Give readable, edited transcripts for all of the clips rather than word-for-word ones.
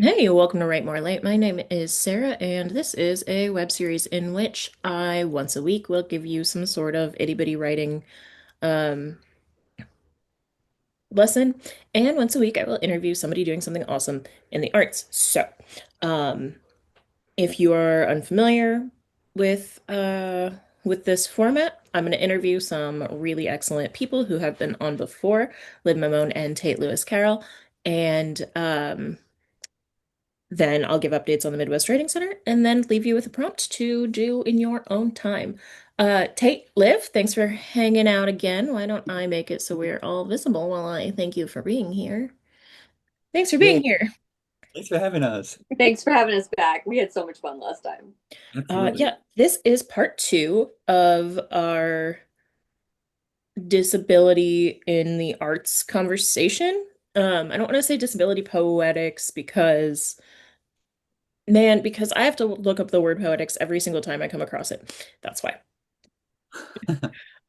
Hey, welcome to Write More Late. My name is Sarah, and this is a web series in which I once a week will give you some sort of itty-bitty writing um, lesson, and once a week I will interview somebody doing something awesome in the arts. So, um, if you are unfamiliar with with this format, I'm going to interview some really excellent people who have been on before, Liv Mammone and Tate Lewis-Carroll, and then I'll give updates on the Midwest Trading Center and then leave you with a prompt to do in your own time. Tate, Liv, thanks for hanging out again. Why don't I make it so we're all visible while I thank you for being here? Thanks for being Yay. here. Thanks for having us. Thanks for having us back. We had so much fun last time. Absolutely. Yeah, this is part two of our disability in the arts conversation. I don't want to say disability poetics because I have to look up the word poetics every single time I come across it. That's why.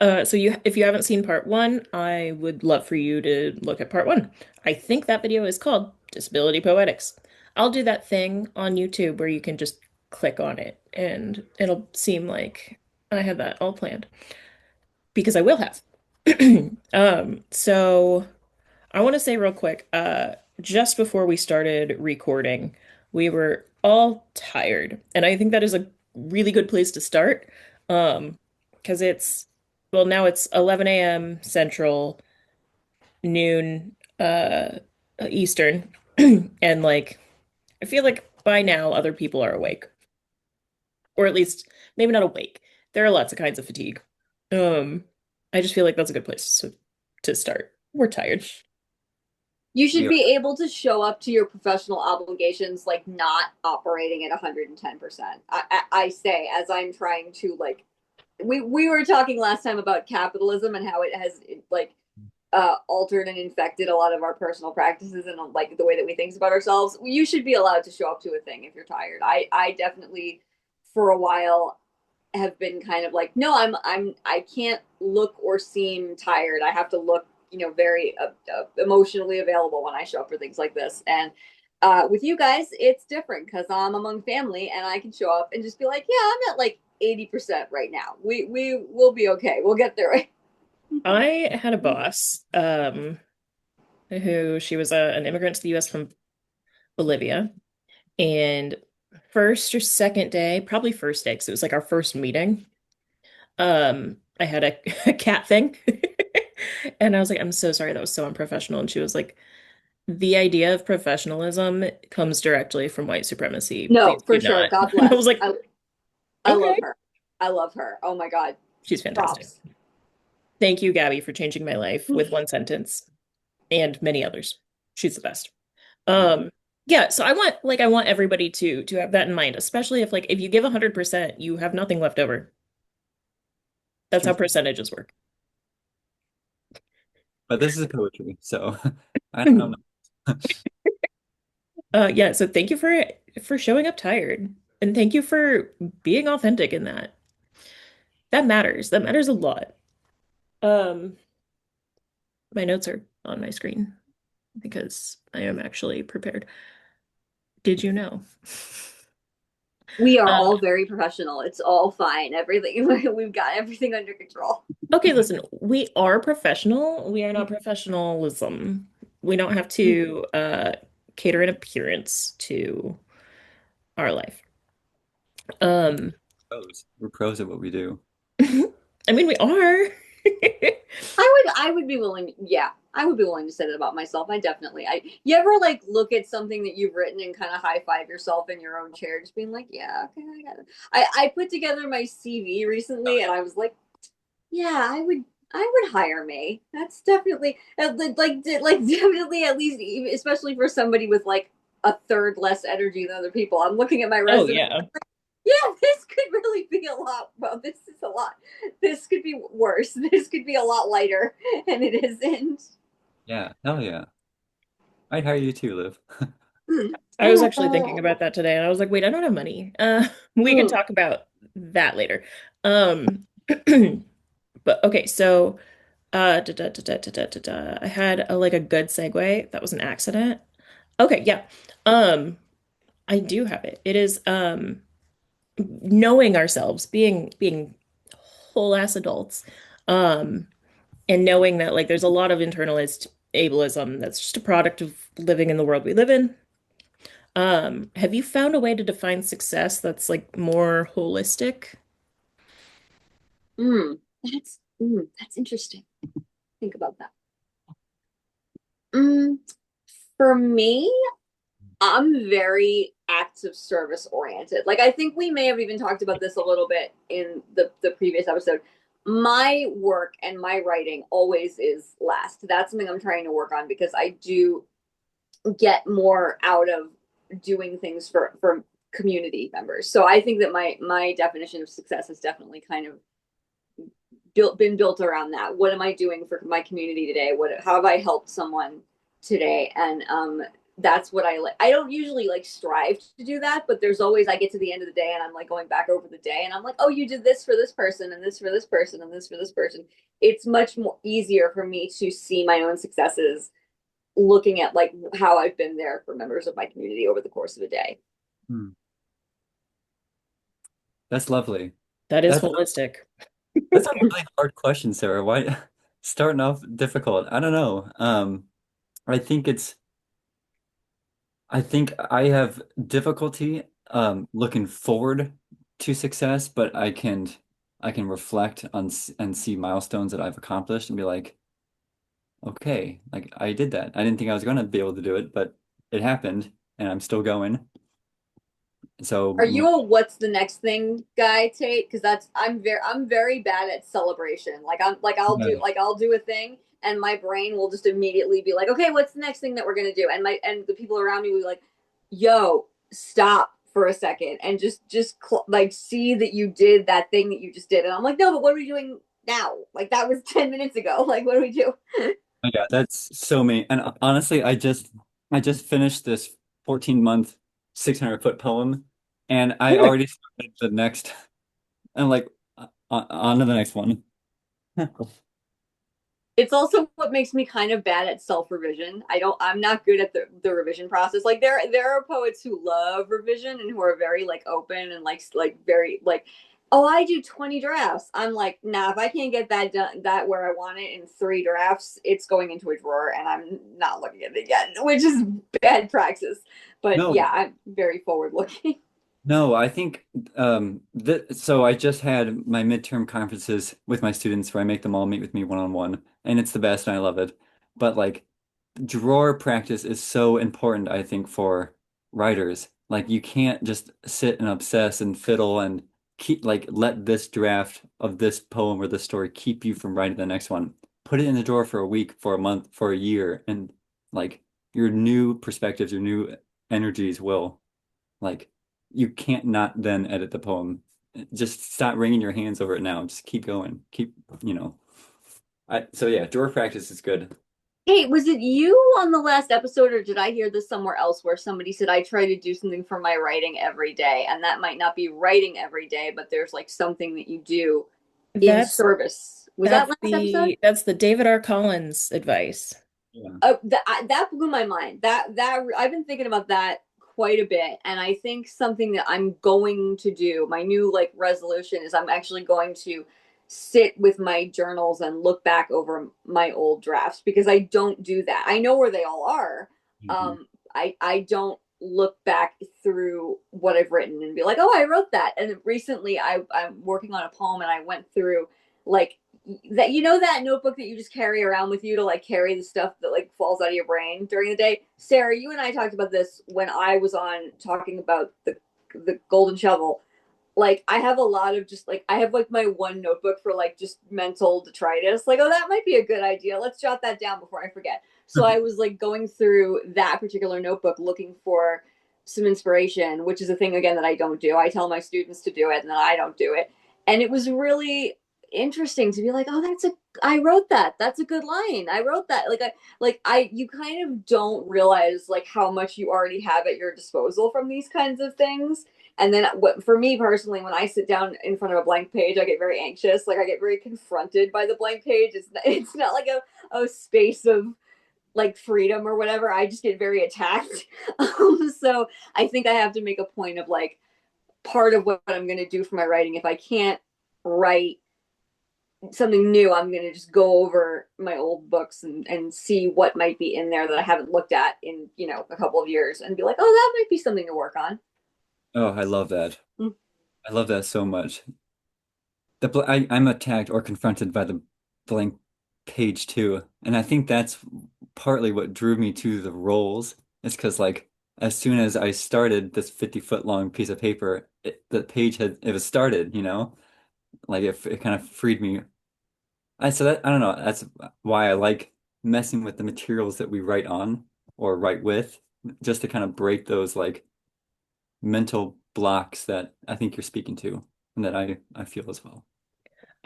If you haven't seen part one, I would love for you to look at part one. I think that video is called Disability Poetics. I'll do that thing on YouTube where you can just click on it and it'll seem like I have that all planned because I will have. So I want to say real quick, just before we started recording, we were all tired, and I think that is a really good place to start. Because well, now it's 11 a.m. Central, noon, Eastern, and like I feel like by now other people are awake, or at least maybe not awake. There are lots of kinds of fatigue. Um, I just feel like that's a good place to start. We're tired. You We should are. be able to show up to your professional obligations like not operating at 110%. I say as I'm trying to like we were talking last time about capitalism and how it has like altered and infected a lot of our personal practices and like the way that we think about ourselves. You should be allowed to show up to a thing if you're tired. I definitely for a while have been kind of like, no, I can't look or seem tired. I have to look, very emotionally available when I show up for things like this. And with you guys, it's different because I'm among family and I can show up and just be like, yeah, I'm at like 80% right now. We will be okay. We'll get through it. I had a boss, who she was an immigrant to the US from Bolivia. And first or second day, probably first day, because it was like our first meeting, I had a, a cat thing. And I was like, I'm so sorry, that was so unprofessional. And she was like, the idea of professionalism comes directly from white supremacy. No, Please do for sure. not. God I bless. was like, I love okay. her. I love her. Oh my God. She's fantastic. Props. Thank you, Gabby, for changing my life with one sentence and many others. She's the best. Um, yeah, so I want everybody to have that in mind, especially if you give 100%, you have nothing left over. That's how True. percentages work. But this is poetry, so I don't know. Yeah, so thank you for showing up tired. And thank you for being authentic in that. That matters. That matters a lot. Um, my notes are on my screen because I am actually prepared. Did you know? We are Uh, all very professional. It's all fine. Everything we've got everything under control. okay, listen, we are professional. We are not professionalism. We don't have to cater an appearance to our life. Um, We're pros at what we do. I mean, we are. I would be willing, yeah, I would be willing to say that about myself. You ever like look at something that you've written and kind of high five yourself in your own chair, just being like, yeah, okay, I got it. I put together my CV Oh recently and I was like, yeah, I would hire May. That's definitely like definitely at least especially for somebody with like a third less energy than other people. I'm looking at my Oh resume. yeah. Yeah, this could really be a lot. Well, this is a lot. This could be worse. This could be a lot lighter, and it isn't. yeah, hell yeah. I'd hire you too, Liv. I was actually thinking about that today and I was like, wait, I don't have money. We can Mm. talk about that later. Um, but okay, so I had a like a good segue. That was an accident. Okay, yeah. I do have it. It is knowing ourselves, being whole ass adults, um, and knowing that like there's a lot of internalized ableism that's just a product of living in the world we live in. Have you found a way to define success that's like more holistic? That's interesting. Think about that. Mm, for me, I'm very acts of service oriented. Like I think we may have even talked about this a little bit in the previous episode. My work and my writing always is last. That's something I'm trying to work on because I do get more out of doing things for community members. So I think that my definition of success has definitely kind of been built around that. What am I doing for my community today? What how have I helped someone today? And that's what I like. I don't usually like strive to do that, but there's always I get to the end of the day and I'm like going back over the day and I'm like, oh, you did this for this person and this for this person and this for this person. It's much more easier for me to see my own successes looking at like how I've been there for members of my community over the course of a day. Hmm. That's lovely. That is That's holistic. that's a really hard question, Sarah. Why starting off difficult? I don't know. I think it's I think I have difficulty looking forward to success, but I can reflect on and see milestones that I've accomplished and be like, okay, like I did that. I didn't think I was going to be able to do it, but it happened and I'm still going. So, Are you a what's the next thing guy, Tate? Because that's I'm very bad at celebration. Like yeah. I'll do a thing and my brain will just immediately be like, okay, what's the next thing that we're gonna do? And the people around me will be like, yo, stop for a second and like see that you did that thing that you just did. And I'm like, no, but what are we doing now? Like that was 10 minutes ago. Like what do we do? Oh, yeah, that's so me. And honestly, I just finished this 14-month 600-foot poem and I already started the next I'm like on to the next one. It's also what makes me kind of bad at self revision. I'm not good at the revision process. Like there are poets who love revision and who are very like open and like very like, oh, I do 20 drafts. I'm like, nah, if I can't get that done that where I want it in 3 drafts, it's going into a drawer and I'm not looking at it again, which is bad praxis. But No, yeah, I'm very forward looking. no, I think that so I just had my midterm conferences with my students where I make them all meet with me one-on-one, and it's the best and I love it. But like drawer practice is so important, I think, for writers. Like you can't just sit and obsess and fiddle and keep like let this draft of this poem or this story keep you from writing the next one. Put it in the drawer for a week, for a month, for a year, and like your new perspectives, your new energies will like you can't not then edit the poem. Just stop wringing your hands over it now. Just keep going. Keep, you know. So yeah, drawer practice is good. Hey, was it you on the last episode, or did I hear this somewhere else where somebody said I try to do something for my writing every day? And that might not be writing every day, but there's like something that you do in That's service. Was that last episode? that's the David R. Collins advice. Yeah. That blew my mind. That I've been thinking about that quite a bit, and I think something that I'm going to do. My new like resolution is I'm actually going to sit with my journals and look back over my old drafts because I don't do that. I know where they all are. Mhm. I don't look back through what I've written and be like, oh, I wrote that. And recently, I'm working on a poem, and I went through like that that notebook that you just carry around with you to like carry the stuff that like falls out of your brain during the day. Sarah, you and I talked about this when I was on talking about the golden shovel. Like I have a lot of just like I have like my one notebook for like just mental detritus. Like, oh, that might be a good idea. Let's jot that down before I forget. So I was like going through that particular notebook looking for some inspiration, which is a thing again that I don't do. I tell my students to do it and then I don't do it. And it was really interesting to be like, oh, I wrote that. That's a good line. I wrote that. Like I you kind of don't realize like how much you already have at your disposal from these kinds of things. And then what for me personally, when I sit down in front of a blank page, I get very anxious. Like I get very confronted by the blank page. It's not like a space of like freedom or whatever, I just get very attacked. So I think I have to make a point of like part of what I'm going to do for my writing. If I can't write something new, I'm going to just go over my old books and see what might be in there that I haven't looked at in, a couple of years and be like, oh, that might be something to work on. Oh, I love that. Mm. I love that so much. I'm attacked or confronted by the blank page too, and I think that's partly what drew me to the roles. Is because like as soon as I started this 50-foot long piece of paper, the page had it was started, like it kind of freed me. I don't know. That's why I like messing with the materials that we write on or write with, just to kind of break those like mental blocks that I think you're speaking to, and that I feel as well.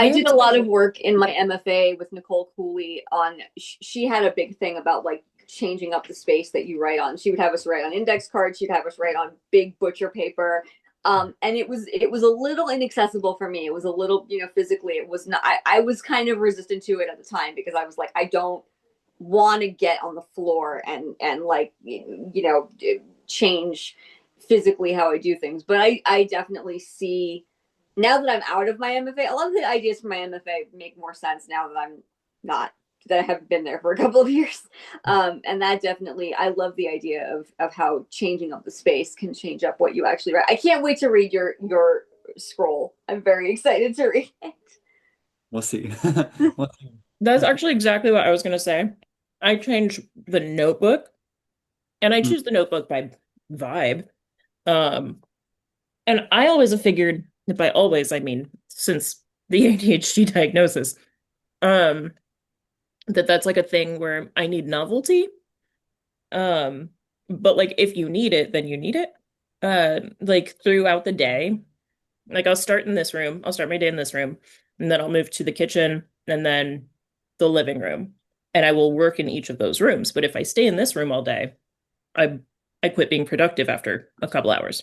I I did a lot also of work in my MFA with Nicole Cooley on, she had a big thing about like changing up the space that you write on. She would have us write on index cards. She'd have us write on big butcher paper. And it was a little inaccessible for me. It was a little, physically, it was not, I was kind of resistant to it at the time because I was like, I don't want to get on the floor and like, change physically how I do things. But I definitely see, now that I'm out of my MFA, a lot of the ideas for my MFA make more sense now that I'm not, that I haven't been there for a couple of years. And that definitely, I love the idea of how changing up the space can change up what you actually write. I can't wait to read your scroll. I'm very excited to read it. We'll see. We'll see. that's actually exactly what I was gonna say. I change the notebook, and I Mm. choose the notebook by vibe. Um, and I always have figured, by always, I mean since the ADHD diagnosis, um, that that's like a thing where I need novelty. Um, but like if you need it, then you need it. Like throughout the day, like I'll start in this room, I'll start my day in this room, and then I'll move to the kitchen and then the living room. And I will work in each of those rooms. But if I stay in this room all day, I I quit being productive after a couple hours.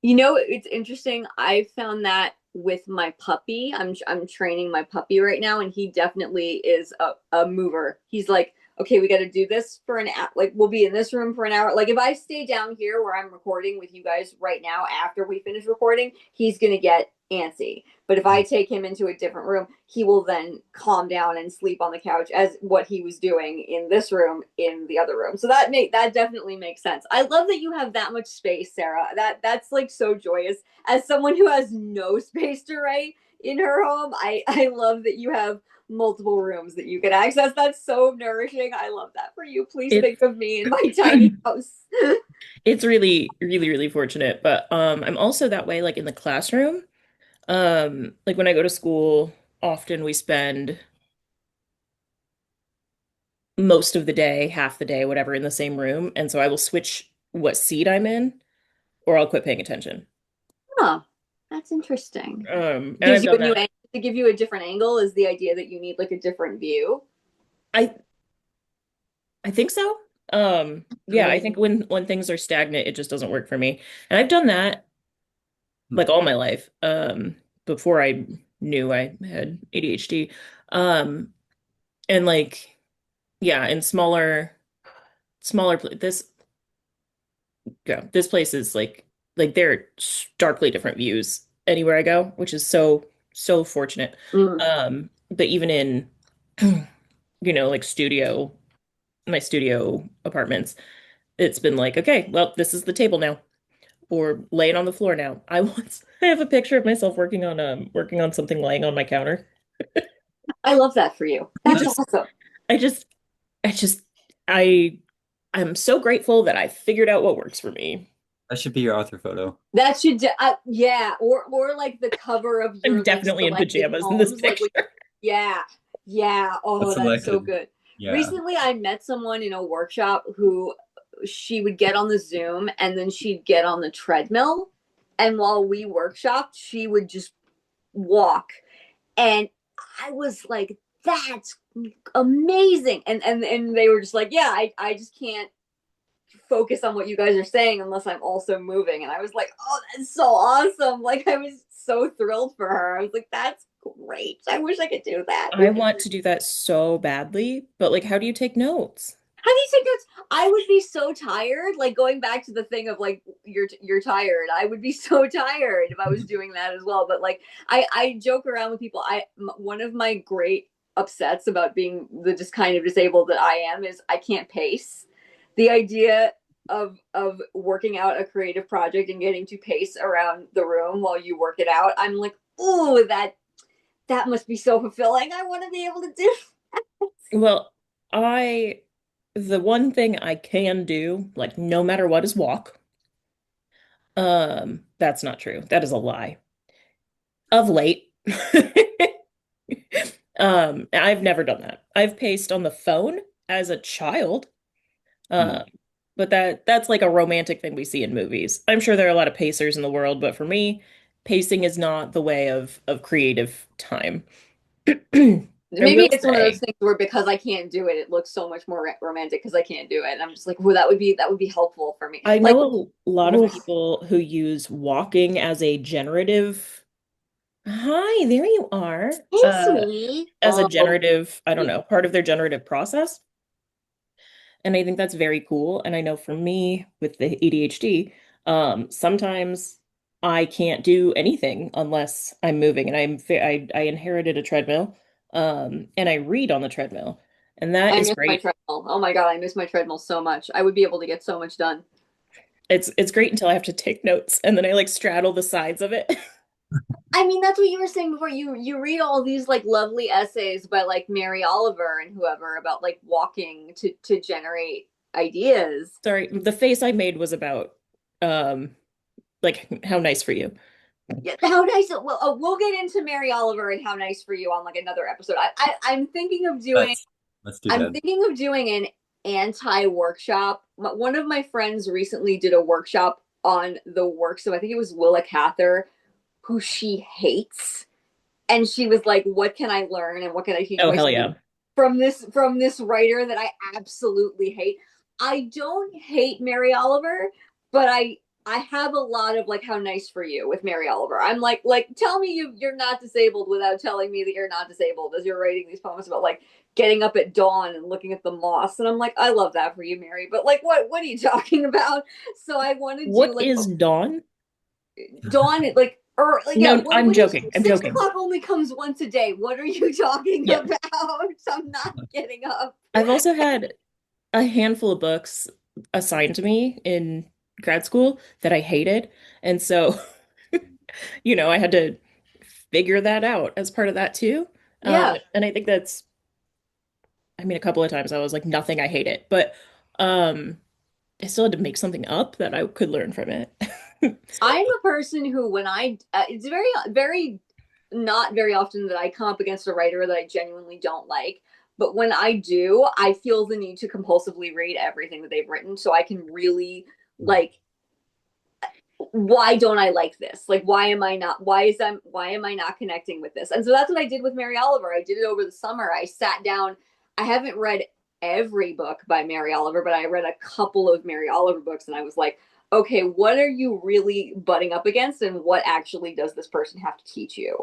It's interesting. I found that with my puppy. I'm training my puppy right now, and he definitely is a mover. He's like, okay, we got to do this for an hour. Like, we'll be in this room for an hour. Like, if I stay down here where I'm recording with you guys right now after we finish recording, he's gonna get antsy. But if I take him into a different room, he will then calm down and sleep on the couch as what he was doing in this room in the other room. So that definitely makes sense. I love that you have that much space, Sarah. That's like so joyous. As someone who has no space to write in her home, I love that you have multiple rooms that you can access. That's so nourishing. I love that for you. Please It think of me in my tiny house. it's really, really, really fortunate. But I'm also that way like in the classroom. Like when I go to school, often we spend most of the day, half the day, whatever, in the same room. And so I will switch what seat I'm in, or I'll quit paying attention. Huh. That's interesting. And Gives I've you done a new that. angle, to give you a different angle is the idea that you need like a different view. I I think so. Yeah, I think Mm. when things are stagnant, it just doesn't work for me. And I've done that like all my life. Before I knew I had ADHD. Um, and like yeah, in this yeah, this place is like there are starkly different views anywhere I go, which is so fortunate. Mm. But even in like my studio apartments, it's been like, okay, well, this is the table now, or laying on the floor now. I have a picture of myself working on something laying on my counter. I love that for you. I That's just awesome. I just I just I I'm so grateful that I figured out what works for me. That should be your author photo. That should, yeah, or like the cover of I'm your like definitely in selected pajamas in this homes, like picture. yeah, yeah. What's Oh, that's so selected? good. Yeah. Recently, I met someone in a workshop who she would get on the Zoom and then she'd get on the treadmill, and while we workshopped, she would just walk, and I was like, that's amazing, and they were just like, yeah, I just can't focus on what you guys are saying unless I'm also moving. And I was like, oh, that's so awesome. Like, I was so thrilled for her. I was like, that's great. I wish I could do that. I want to do that so badly, but like, how do you take notes? How do you take notes? I would be so tired. Like going back to the thing of like you're tired. I would be so tired if I was doing that as well. But like I joke around with people. One of my great upsets about being the just kind of disabled that I am is I can't pace. The idea of working out a creative project and getting to pace around the room while you work it out, I'm like, oh, that must be so fulfilling. I want to be able to do. Well, I, the one thing I can do, like, no matter what, is walk. That's not true. That is a lie. Of late. I've never done that. I've paced on the phone as a child. Yeah. Um, but that's like a romantic thing we see in movies. I'm sure there are a lot of pacers in the world, but for me, pacing is not the way of creative time. I Maybe will it's one of those say, things where because I can't do it, it looks so much more romantic because I can't do it. And I'm just like, well, that would be helpful for me. I Like, know a lot of oof. people who use walking as a generative. Hi, there you are. Hey, sweetie. As a Oh, generative, I don't yeah. know, part of their generative process. And I think that's very cool. And I know for me with the ADHD, sometimes I can't do anything unless I'm moving. And I inherited a treadmill, and I read on the treadmill, and that I is miss my great. treadmill. Oh my God, I miss my treadmill so much. I would be able to get so much done. It's great until I have to take notes, and then I like straddle the sides of it. I mean, that's what you were saying before. You read all these like lovely essays by like Mary Oliver and whoever about like walking to generate ideas. Sorry, the face I made was about um like how nice for you. Yeah, how nice. Well, we'll get into Mary Oliver and how nice for you on like another episode. I'm thinking of doing. Let's do I'm that. thinking of doing an anti-workshop. One of my friends recently did a workshop on the works of I think it was Willa Cather, who she hates, and she was like, "What can I learn and what can I teach Oh, my hell students yeah. from this writer that I absolutely hate?" I don't hate Mary Oliver, but I have a lot of like how nice for you with Mary Oliver. I'm like tell me you're not disabled without telling me that you're not disabled as you're writing these poems about like getting up at dawn and looking at the moss. And I'm like, I love that for you, Mary. But like what are you talking about? So I want to do What like is dawn? dawn like or like yeah, No, I'm what do you joking. I'm six joking. o'clock only comes once a day. What are you talking Yeah. about? I'm not getting up. I've also had a handful of books assigned to me in grad school that I hated. And so, I had to figure that out as part of that too. Yeah. And I think that's, I mean, a couple of times I was like, nothing, I hate it. But I still had to make something up that I could learn from it. I'm a person who, when it's very, very not very often that I come up against a writer that I genuinely don't like. But when I do, I feel the need to compulsively read everything that they've written so I can really like why don't I like this? Like why am I not connecting with this? And so that's what I did with Mary Oliver. I did it over the summer. I sat down. I haven't read every book by Mary Oliver, but I read a couple of Mary Oliver books and I was like, okay, what are you really butting up against and what actually does this person have to teach you?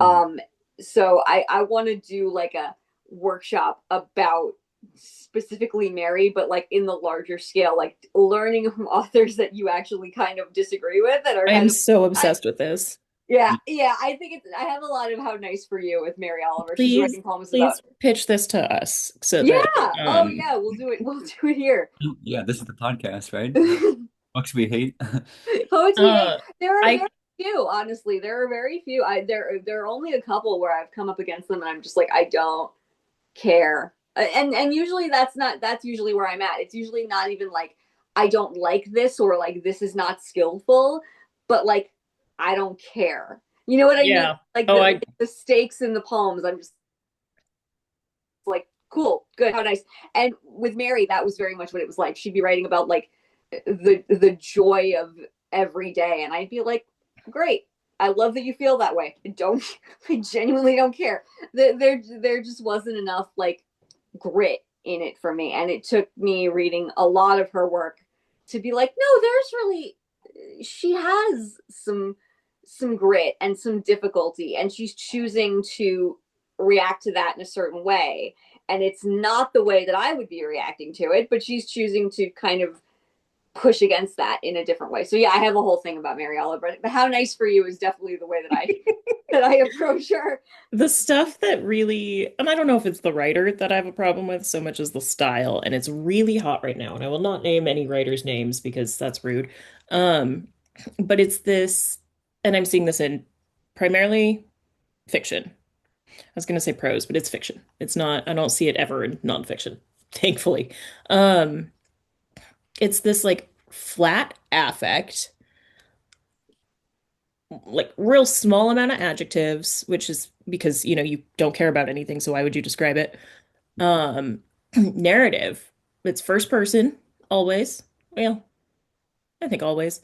Mm. Um so I want to do like a workshop about specifically Mary, but like in the larger scale, like learning from authors that you actually kind of disagree with that are I am kind of so I, obsessed with this. yeah, I think I have a lot of how nice for you with Mary Oliver. She's Please, writing poems about please pitch this to us so yeah. that Oh yeah, we'll do it here. Yeah, this is the podcast, right? Books we hate. Poets we hate. uh There are I very few, honestly. There are very few. There are only a couple where I've come up against them and I'm just like, I don't care. And usually that's usually where I'm at. It's usually not even like I don't like this or like this is not skillful, but like I don't care. You know what I mean? yeah. Like Oh, the stakes in the poems. I'm just like, cool, good, how nice. And with Mary, that was very much what it was like. She'd be writing about like the joy of every day, and I'd be like, great. I love that you feel that way. I genuinely don't care. There just wasn't enough like grit in it for me, and it took me reading a lot of her work to be like, no, there's really she has some grit and some difficulty, and she's choosing to react to that in a certain way. And it's not the way that I would be reacting to it, but she's choosing to kind of push against that in a different way. So yeah, I have a whole thing about Mary Oliver, but How Nice for You is definitely the way that I approach her. The stuff that really, and I don't know if it's the writer that I have a problem with so much as the style, and it's really hot right now, and I will not name any writers' names because that's rude. Um, but it's this, and I'm seeing this in primarily fiction. I was going to say prose, but it's fiction. It's not, I don't see it ever in nonfiction, thankfully. Um, it's this like flat affect, like real small amount of adjectives, which is because, you don't care about anything, so why would you describe it? Narrative. It's first person, always. Well, I think always.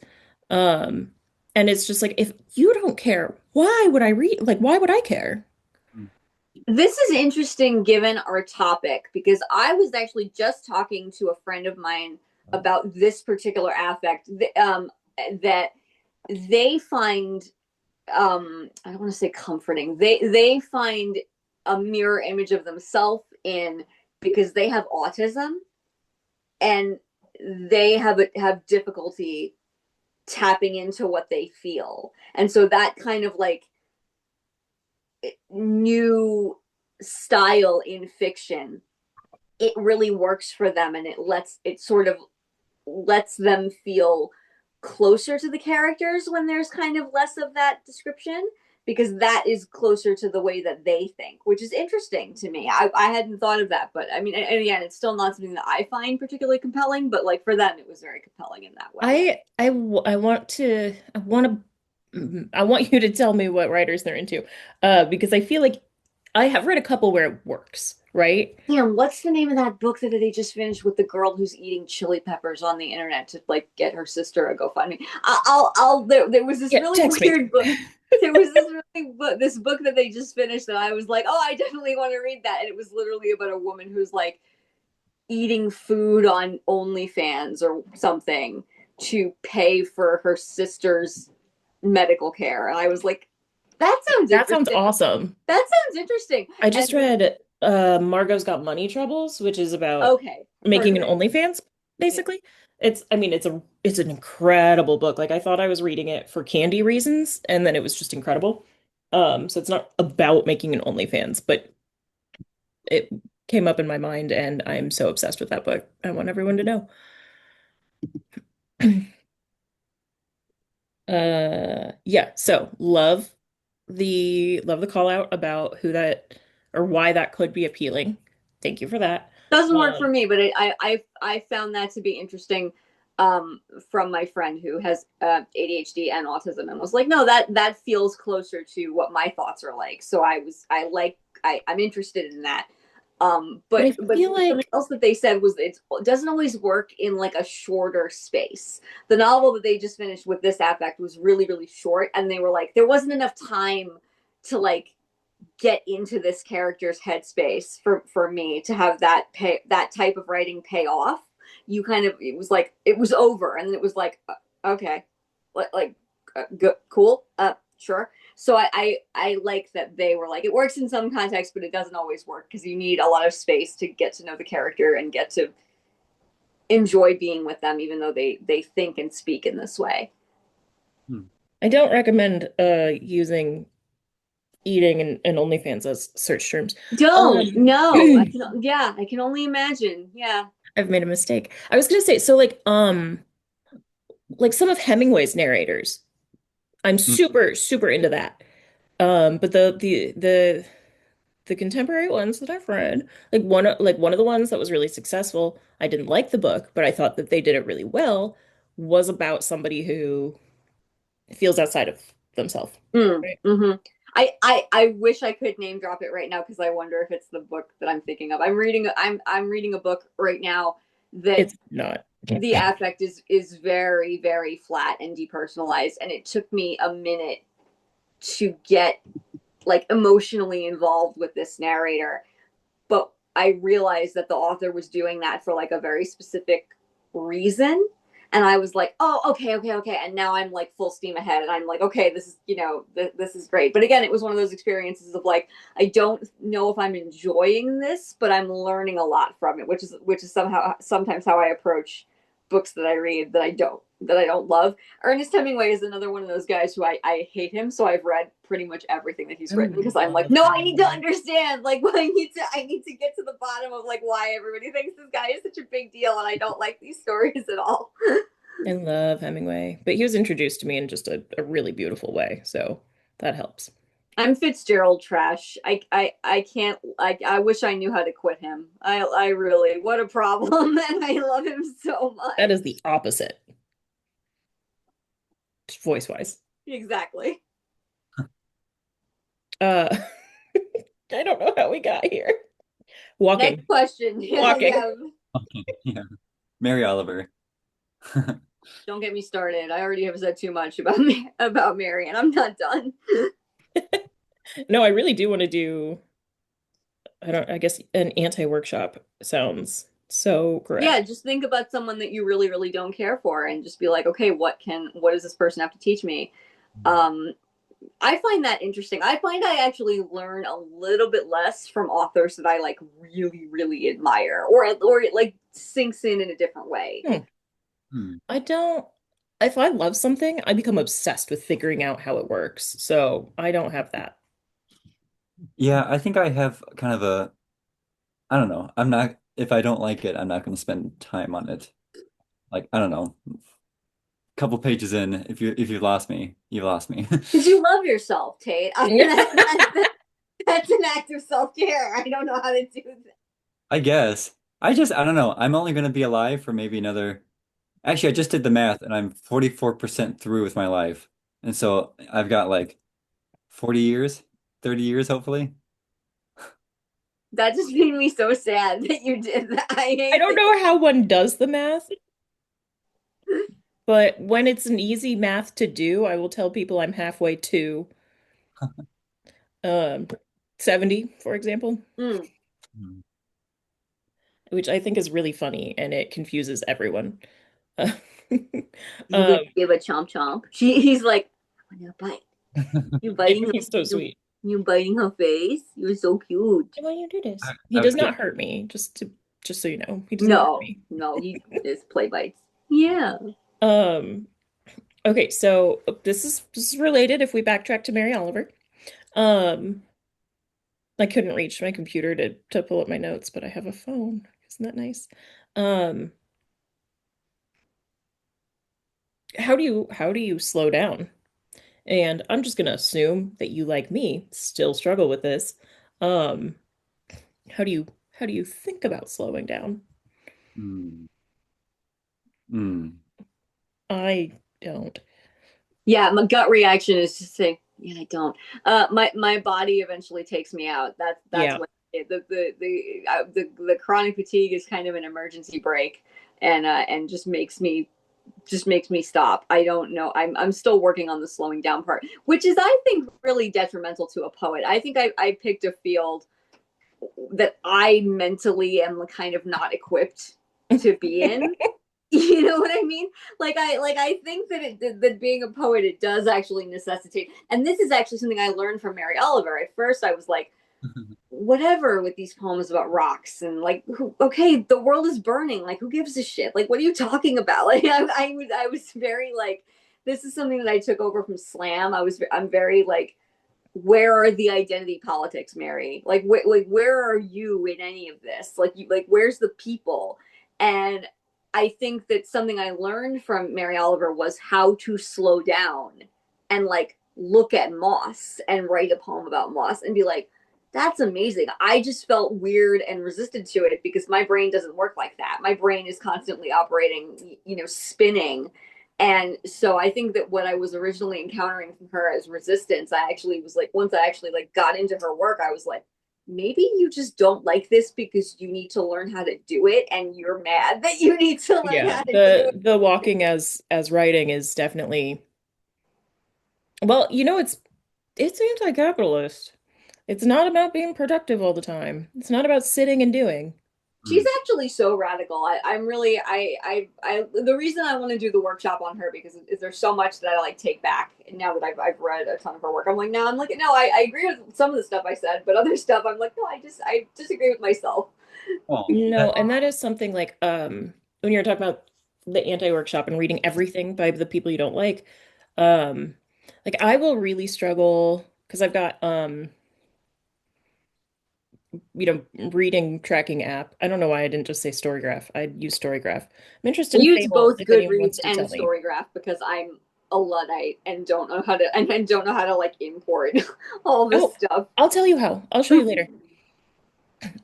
Um, and it's just like, if you don't care, why would I read? Like, why would I care? This is interesting given our topic, because I was actually just talking to a friend of mine about this particular affect, that they find, I don't want to say comforting. They find a mirror image of themselves in, because they have autism and they have difficulty tapping into what they feel. And so that kind of like new style in fiction, it really works for them, and it sort of lets them feel closer to the characters when there's kind of less of that description, because that is closer to the way that they think, which is interesting to me. I hadn't thought of that, but I mean, and again, it's still not something that I find particularly compelling, but like for them, it was very compelling in that way. I want you to tell me what writers they're into, because I feel like I have read a couple where it works, right? Damn, what's the name of that book that they just finished with the girl who's eating chili peppers on the internet to like get her sister a GoFundMe? There was this Yeah, really text me. weird book. There was this book that they just finished that I was like, oh, I definitely want to read that. And it was literally about a woman who's like eating food on OnlyFans or something to pay for her sister's medical care. And I was like, that sounds That sounds interesting. awesome. That sounds interesting. I just And read Margot's Got Money Troubles, which is about okay, making an perfect. OnlyFans, Yeah. basically. I mean, it's an incredible book. Like I thought I was reading it for candy reasons, and then it was just incredible. So it's not about making an OnlyFans, but it came up in my mind, and I'm so obsessed with that book. I want everyone to know. Yeah, so love the call out about who that or why that could be appealing. Thank you for that. Doesn't work for Um, me, but I found that to be interesting, from my friend who has ADHD and autism, and was like, no, that feels closer to what my thoughts are like. So I'm interested in that. but But I feel something like else that they said was it doesn't always work in like a shorter space. The novel that they just finished with this affect was really really short, and they were like there wasn't enough time to like get into this character's headspace for me to have that type of writing pay off. You kind of it was like it was over, and then it was like okay, like good, cool, sure. So I like that they were like it works in some context, but it doesn't always work because you need a lot of space to get to know the character and get to enjoy being with them, even though they think and speak in this way. Hmm. I don't recommend using eating and OnlyFans as search terms. Don't Um, no, I can yeah, I can only imagine. Yeah. I've made a mistake. I was gonna say, so like some of Hemingway's narrators, I'm Hmm. super, super into that. But the contemporary ones that I've read, like one of the ones that was really successful, I didn't like the book, but I thought that they did it really well, was about somebody who feels outside of themselves. Mm, Right? hmm. I wish I could name drop it right now because I wonder if it's the book that I'm thinking of. I'm reading a book right now that It's not. the affect is very very flat and depersonalized, and it took me a minute to get like emotionally involved with this narrator, but I realized that the author was doing that for like a very specific reason. And I was like, oh, okay, okay, okay. And now I'm like full steam ahead. And I'm like, okay, this is, this is great. But again, it was one of those experiences of like, I don't know if I'm enjoying this, but I'm learning a lot from it, which is somehow sometimes how I approach books that I read that I don't love. Ernest Hemingway is another one of those guys who I hate him, so I've read pretty much everything that he's Oh, written because I'm like, love no, I need to Hemingway. understand. Like, well, I need to get to the bottom of like why everybody thinks this guy is such a big deal, and I don't like these stories at all. I love Hemingway, but he was introduced to me in just a really beautiful way, so that helps. I'm Fitzgerald trash. I can't. I wish I knew how to quit him. I really, what a problem, and I love him so That much. is the opposite, voice wise. Exactly. Uh, I don't know how we got here. Next Walking, question. Yeah, walking. yeah. Okay, yeah. Mary Oliver. Don't get me started. I already have said too much about Mary, and I'm not done. No, I really do want to do, I guess an anti-workshop sounds so Yeah, correct. just think about someone that you really, really don't care for, and just be like, okay, what does this person have to teach me? Um, I find that interesting. I find I actually learn a little bit less from authors that I like really, really admire, or it like sinks in a different way. Hmm. Hmm. I don't, if I love something, I become obsessed with figuring out how it works. So I don't have that. Yeah, I think I have kind of I don't know. I'm not, if I don't like it, I'm not going to spend time on it. Like, I don't know. Couple pages in, if you lost me, you lost me. Because you love yourself, Tate. I mean, that's an act of self care. I don't know how to do that. I guess. I don't know. I'm only going to be alive for maybe another. Actually, I just did the math and I'm 44% through with my life. And so I've got like 40 years, 30 years, hopefully. That just made me so sad that you did that. I I hate don't that. know how one does the math, but when it's an easy math to do, I will tell people I'm halfway to um 70, for example, Mm. Hmm. which I think is really funny and it confuses everyone. Uh, You um, gonna give a chomp chomp? He's like, I want to bite. You biting he's so you, sweet. you biting her face? You're so cute. Why you do this? I, He I does was not getting. hurt me, just so you know. He does not hurt No, me. no, he just play bites. Yeah. Um, okay, so this is related if we backtrack to Mary Oliver. Um, I couldn't reach my computer to pull up my notes, but I have a phone. Isn't that nice? Um, how do you slow down? And I'm just gonna assume that you, like me, still struggle with this. Um, how do you think about slowing down? Hmm. Hmm. I don't. Yeah, my gut reaction is to say, yeah, I don't. My body eventually takes me out. That's Yeah. what the chronic fatigue is kind of an emergency brake, and just makes me stop. I don't know. I'm still working on the slowing down part, which is I think really detrimental to a poet. I think I picked a field that I mentally am kind of not equipped to be in. You know what I mean? Like I think that being a poet, it does actually necessitate, and this is actually something I learned from Mary Oliver. At first I was like, whatever with these poems about rocks and like okay, the world is burning, like who gives a shit, like what are you talking about? Like I was very like, this is something that I took over from slam. I'm very like, where are the identity politics, Mary? Like where are you in any of this? Like you, like where's the people? And I think that something I learned from Mary Oliver was how to slow down and like look at moss and write a poem about moss and be like, that's amazing. I just felt weird and resistant to it because my brain doesn't work like that. My brain is constantly operating, spinning. And so I think that what I was originally encountering from her as resistance, I actually was like, once I actually like got into her work, I was like, maybe you just don't like this because you need to learn how to do it and you're mad that you need to learn Yeah, how to do it. the walking as writing is definitely, well, it's anti-capitalist. It's not about being productive all the time. It's not about sitting and doing. she's actually so radical. I'm really I the reason I want to do the workshop on her because is there's so much that I like take back. And now that I've read a ton of her work, I'm like, no, I'm like, no, I agree with some of the stuff I said, but other stuff I'm like, no, I disagree with myself. Oh, No, and that is something like when you're talking about the anti-workshop and reading everything by the people you don't um like I will really struggle because I've got reading tracking app. I don't know why I didn't just say Storygraph. I'd use Storygraph. I'm I interested in use Fable both if anyone Goodreads wants to and tell me. Storygraph because I'm a Luddite and don't know how to and don't know how to like import all this Oh, stuff. I'll tell you how. I'll show you later.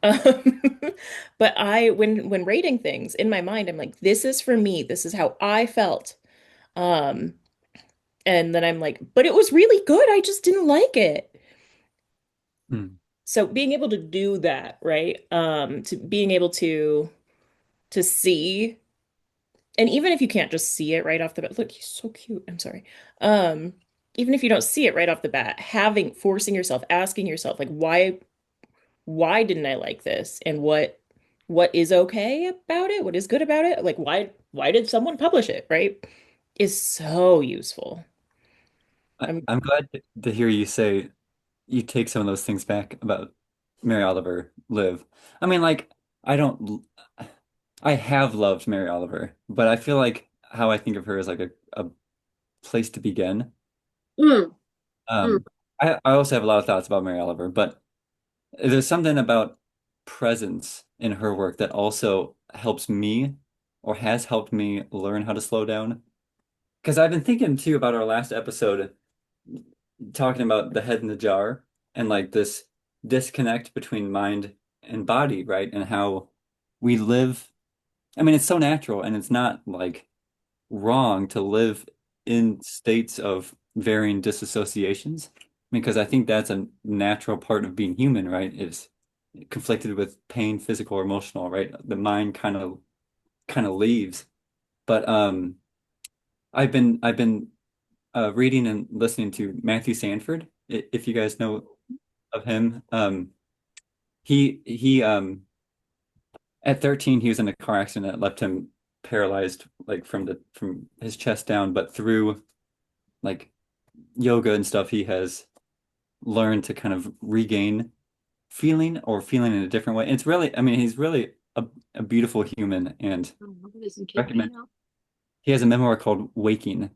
Um, but when rating things in my mind, I'm like, this is for me. This is how I felt. Um, and then I'm like, but it was really good. I just didn't like it. mm. So being able to do that, right? To being able to see, and even if you can't just see it right off the bat, look, he's so cute. I'm sorry. Um, Even if you don't see it right off the bat, forcing yourself, asking yourself, like, why didn't I like this? And what is okay about it? What is good about it? Like why did someone publish it, right? Is so useful. I'm I'm glad to hear you say you take some of those things back about Mary Oliver Liv. I mean, like, I don't, I have loved Mary Oliver, but I feel like how I think of her is like a place to begin. Mm, mm, Um, I also have a lot of thoughts about Mary Oliver, but there's something about presence in her work that also helps me or has helped me learn how to slow down. Because I've been thinking too about our last episode, talking about the head in the jar and like this disconnect between mind and body, right? And how we live. I mean, it's so natural and it's not like wrong to live in states of varying disassociations because I think that's a natural part of being human, right? Is conflicted with pain, physical or emotional, right? The mind kind of leaves. But I've been reading and listening to Matthew Sanford, if you guys know of him. He at 13 he was in a car accident that left him paralyzed like from his chest down, but through like yoga and stuff he has learned to kind of regain feeling in a different way. It's really, I mean, he's really a beautiful human and recommend he has a memoir called Waking.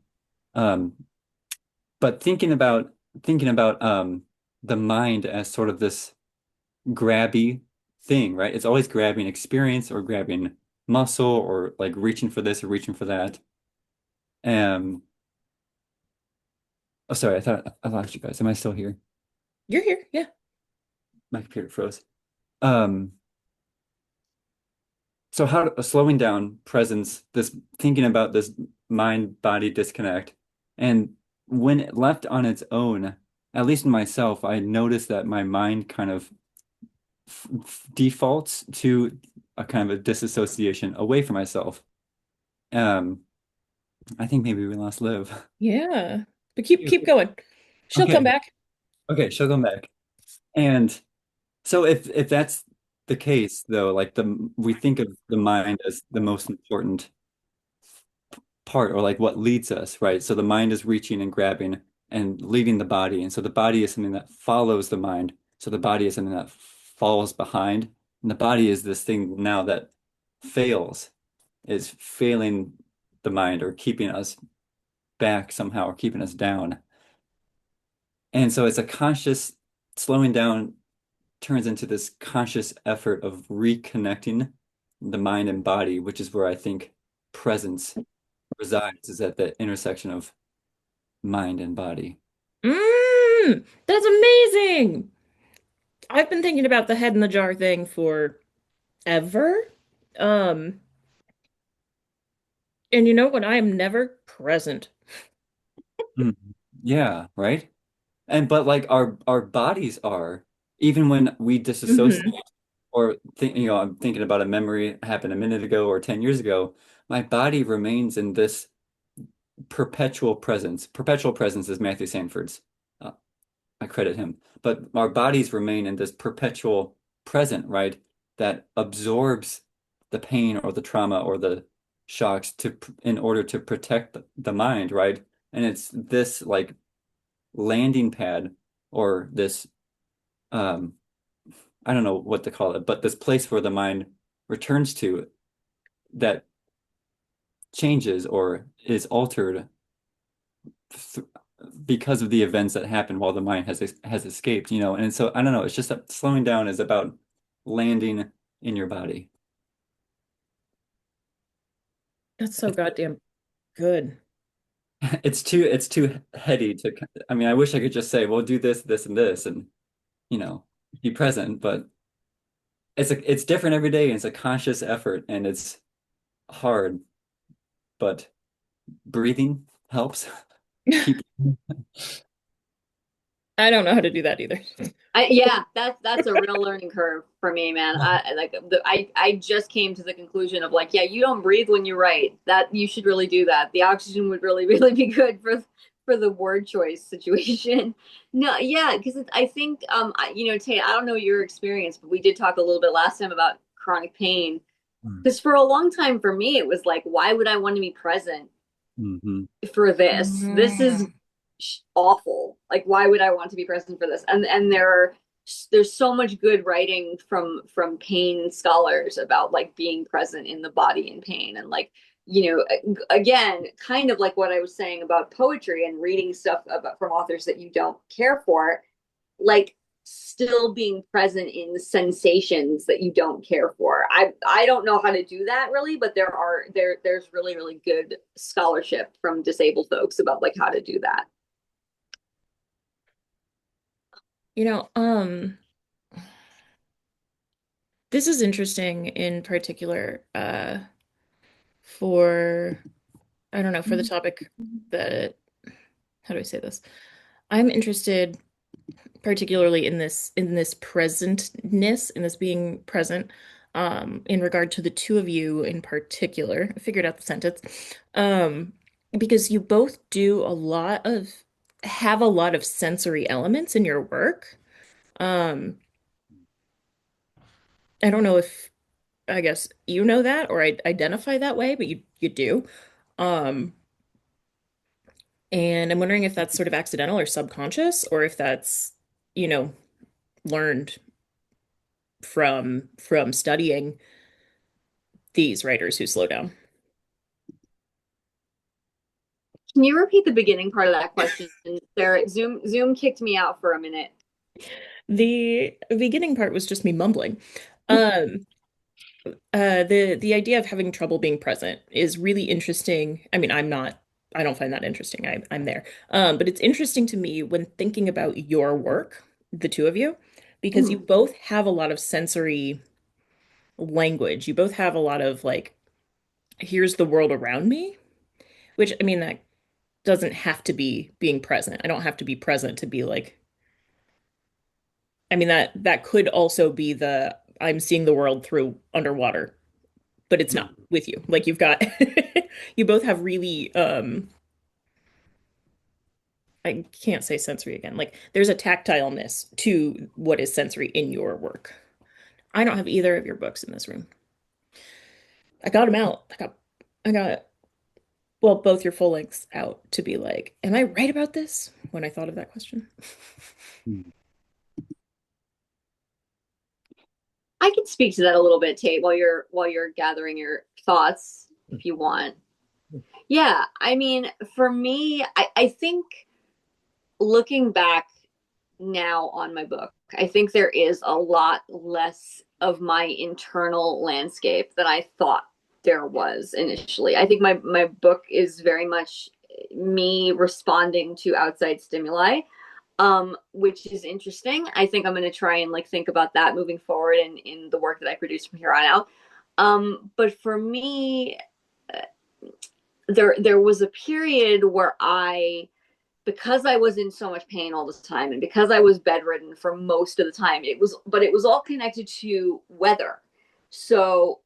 Um, but thinking about the mind as sort of this grabby thing, right? It's always grabbing experience or grabbing muscle or like reaching for this or reaching for that. Um, oh, sorry, I thought I lost you guys. Am I still here? You're here. Yeah. My computer froze. Um, so how slowing down presence, this thinking about this mind-body disconnect, and when it left on its own, at least in myself, I noticed that my mind kind of defaults to a kind of a disassociation away from myself. Um, I think maybe we lost Liv. Yeah. But keep going. She'll come Okay, back. okay, she'll come back. And so if that's the case, though, like we think of the mind as the most important part, or like what leads us, right? So the mind is reaching and grabbing and leading the body, and so the body is something that follows the mind. So the body is something that falls behind, and the body is this thing now that fails, is failing the mind or keeping us back somehow or keeping us down. And so it's a conscious slowing down turns into this conscious effort of reconnecting the mind and body, which is where I think presence resides, is at the intersection of mind and body. That's amazing. I've been thinking about the head in the jar thing for ever. Um, and you know when I am never present. Mm. Yeah, right. And but like our bodies are, even when we disassociate Hmm. or think, I'm thinking about a memory happened a minute ago or 10 years ago, my body remains in this perpetual presence. Perpetual presence is Matthew Sanford's. Uh, I credit him. But our bodies remain in this perpetual present, right? that absorbs the pain or the trauma or the shocks in order to protect the mind, right? And it's this like landing pad or this um I don't know what to call it, but this place where the mind returns to that changes or is altered th because of the events that happen while the mind has escaped, you know. And so I don't know, it's just that slowing down is about landing in your body. That's so goddamn good. It's too heady to I mean, I wish I could just say, well, do this, this, and this, and you know, be present, but it's different every day, and it's a conscious effort, and it's hard, but breathing helps keep. I don't know how to do that either. Yeah, that's a real learning curve for me, man. I just came to the conclusion of like, yeah, you don't breathe when you write. That you should really do that. The oxygen would really be good for the word choice situation. No, yeah, because I think you know, Tate, I don't know your experience, but we did talk a little bit last time about chronic pain. Because for a long time for me, it was like, why would I want to be present Mm-hmm. for this? This is Mm. awful. Like, why would I want to be present for this? And there's so much good writing from pain scholars about like being present in the body in pain and like, you know, again, kind of like what I was saying about poetry and reading stuff about from authors that you don't care for, like still being present in the sensations that you don't care for. I don't know how to do that really, but there's really good scholarship from disabled folks about like how to do that. You know, this is interesting in particular, for, I don't know, for the topic that, how do I say this? I'm interested particularly in this presentness, in this being present, in regard to the two of you in particular. I figured out the sentence. Um, because you both do a lot of have a lot of sensory elements in your work. Um, I don't know if I guess you know that or I identify that way, but you do. Um, and I'm wondering if that's sort of accidental or subconscious, or if that's, you know, learned from studying these writers who slow down. Can you repeat the beginning part of that question, Sarah? Zoom kicked me out for a minute. The beginning part was just me mumbling. Um, the idea of having trouble being present is really interesting. I mean, I don't find that interesting. I'm there. But it's interesting to me when thinking about your work, the two of you, because you Mm. both have a lot of sensory language. You both have a lot of like, here's the world around me, which I mean, that doesn't have to be being present. I don't have to be present to be like, I mean, that could also be the I'm seeing the world through underwater, but it's not with you. Like you've got you both have really I can't say sensory again. Like there's a tactileness to what is sensory in your work. I don't have either of your books in this room. I got them out. I got well, both your full lengths out to be like, am I right about this? When I thought of that question. I can speak to that a little bit, Tate, while you're gathering your thoughts, if you want. Yeah, I mean, for me, I think looking back now on my book, I think there is a lot less of my internal landscape than I thought there was initially. I think my book is very much me responding to outside stimuli, which is interesting. I think I'm going to try and like think about that moving forward in the work that I produce from here on out. But for me, there was a period where because I was in so much pain all the time and because I was bedridden for most of the time, it was all connected to weather. So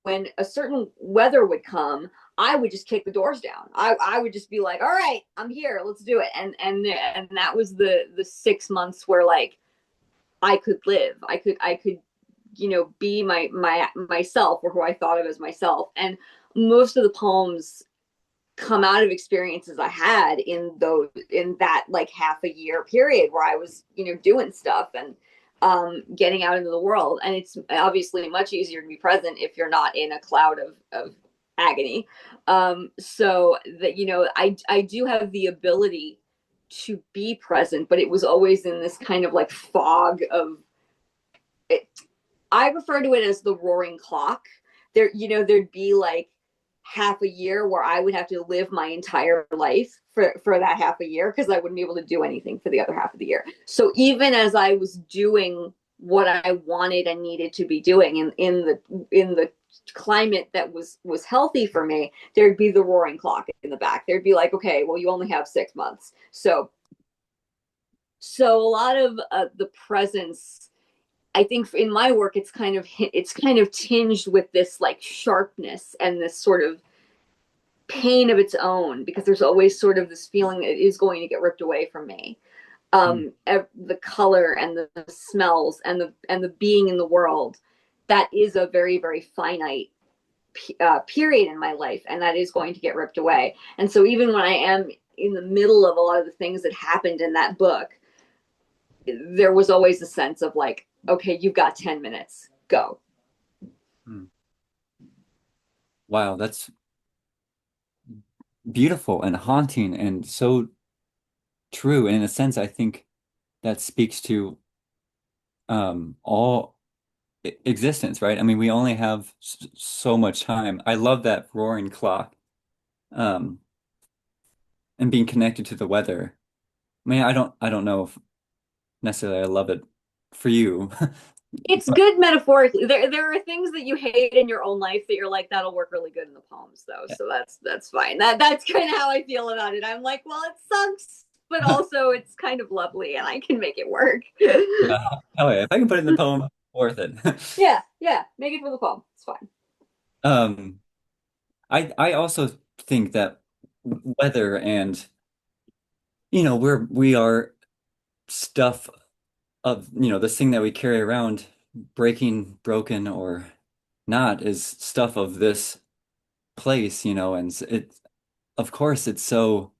when a certain weather would come, I would just kick the doors down. I would just be like, all right, I'm here, let's do it. And that was the 6 months where like I could live. I could be my myself, or who I thought of as myself. And most of the poems come out of experiences I had in that like half a year period where I was, doing stuff and getting out into the world. And it's obviously much easier to be present if you're not in a cloud of agony. So that, I do have the ability to be present, but it was always in this kind of like fog of it. I refer to it as the roaring clock. There'd be like half a year where I would have to live my entire life for that half a year because I wouldn't be able to do anything for the other half of the year. So even as I was doing what I wanted and needed to be doing in the climate that was healthy for me, there'd be the roaring clock in the back. There'd be like, okay, well, you only have 6 months. So a lot of the presence, I think in my work, it's kind of tinged with this like sharpness and this sort of pain of its own, because there's always sort of this feeling that it is going to get ripped away from me. The color and the smells and the being in the world, that is a very, very finite period in my life, and that is going to get ripped away. And so even when I am in the middle of a lot of the things that happened in that book, there was always a sense of like, okay, you've got 10 minutes, go. Hmm. Wow, that's beautiful and haunting and so true. And in a sense, I think that speaks to all existence, right? I mean, we only have so much time. I love that roaring clock, um, and being connected to the weather. I mean, I don't know if necessarily I love it for you. It's good metaphorically. There are things that you hate in your own life that you're like, that'll work really good in the poems though. So that's fine. That's kind of how I feel about it. I'm like, well, it sucks, but also it's kind of lovely and I can make it work. Yeah. Oh yeah, if I can put it in the poem, worth it. Yeah, make it for the poem. It's fine. Um, I also think that weather and we are stuff of this thing that we carry around, breaking, broken, or not, is stuff of this place, and of course it's so